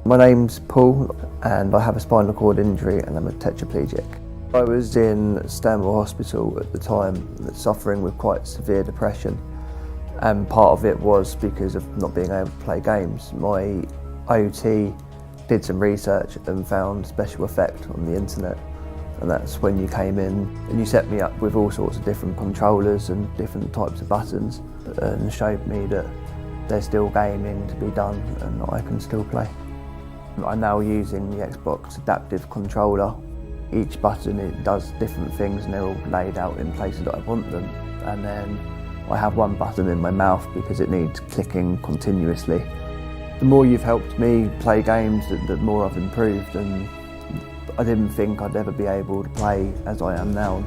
My name's Paul and I have a spinal cord injury and I'm a tetraplegic. I was in Stanmore Hospital at the time, suffering with quite severe depression, and part of it was because of not being able to play games. My OT did some research and found special effect on the internet, and that's when you came in and you set me up with all sorts of different controllers and different types of buttons and showed me that there's still gaming to be done and that I can still play. I'm now using the Xbox adaptive controller. Each button, it does different things and they're all laid out in places that I want them. And then I have one button in my mouth because it needs clicking continuously. The more you've helped me play games, the more I've improved, and I didn't think I'd ever be able to play as I am now.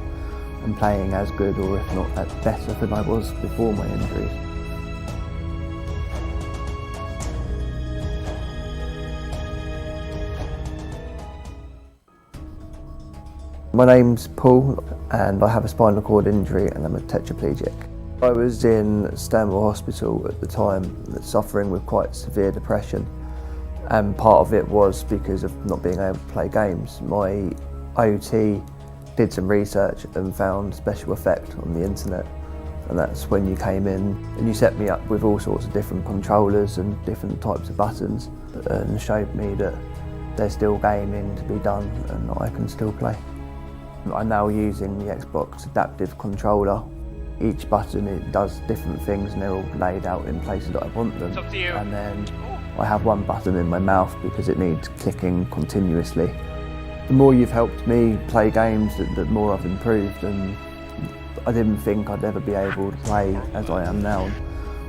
I'm playing as good, or if not better than I was before my injuries. My name's Paul and I have a spinal cord injury and I'm a tetraplegic. I was in Stanmore Hospital at the time, suffering with quite severe depression, and part of it was because of not being able to play games. My OT did some research and found special effect on the internet, and that's when you came in and you set me up with all sorts of different controllers and different types of buttons and showed me that there's still gaming to be done and that I can still play. I'm now using the Xbox adaptive controller. Each button, it does different things and they're all laid out in places that I want them. It's up to you. And then I have one button in my mouth because it needs clicking continuously. The more you've helped me play games, the more I've improved, and I didn't think I'd ever be able to play as I am now.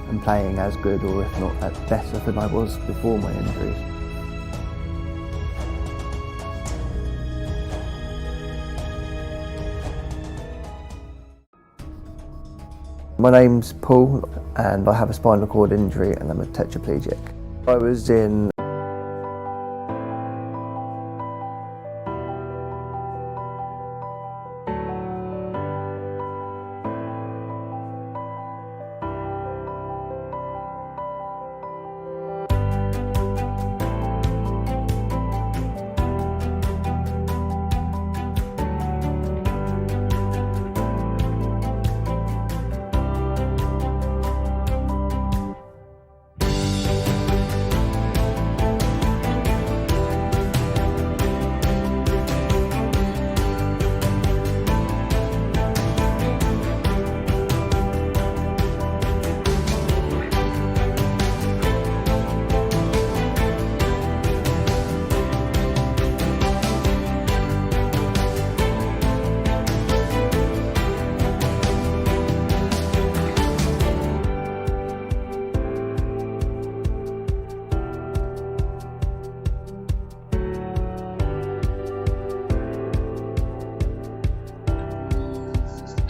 I'm playing as good, or if not better than I was before my injuries. My name's Paul and I have a spinal cord injury and I'm a tetraplegic. I was in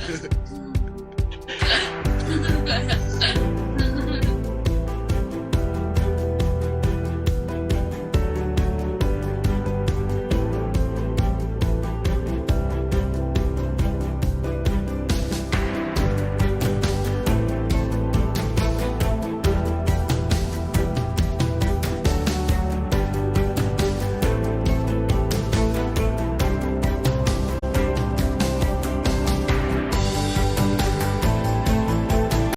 Ha ha ha.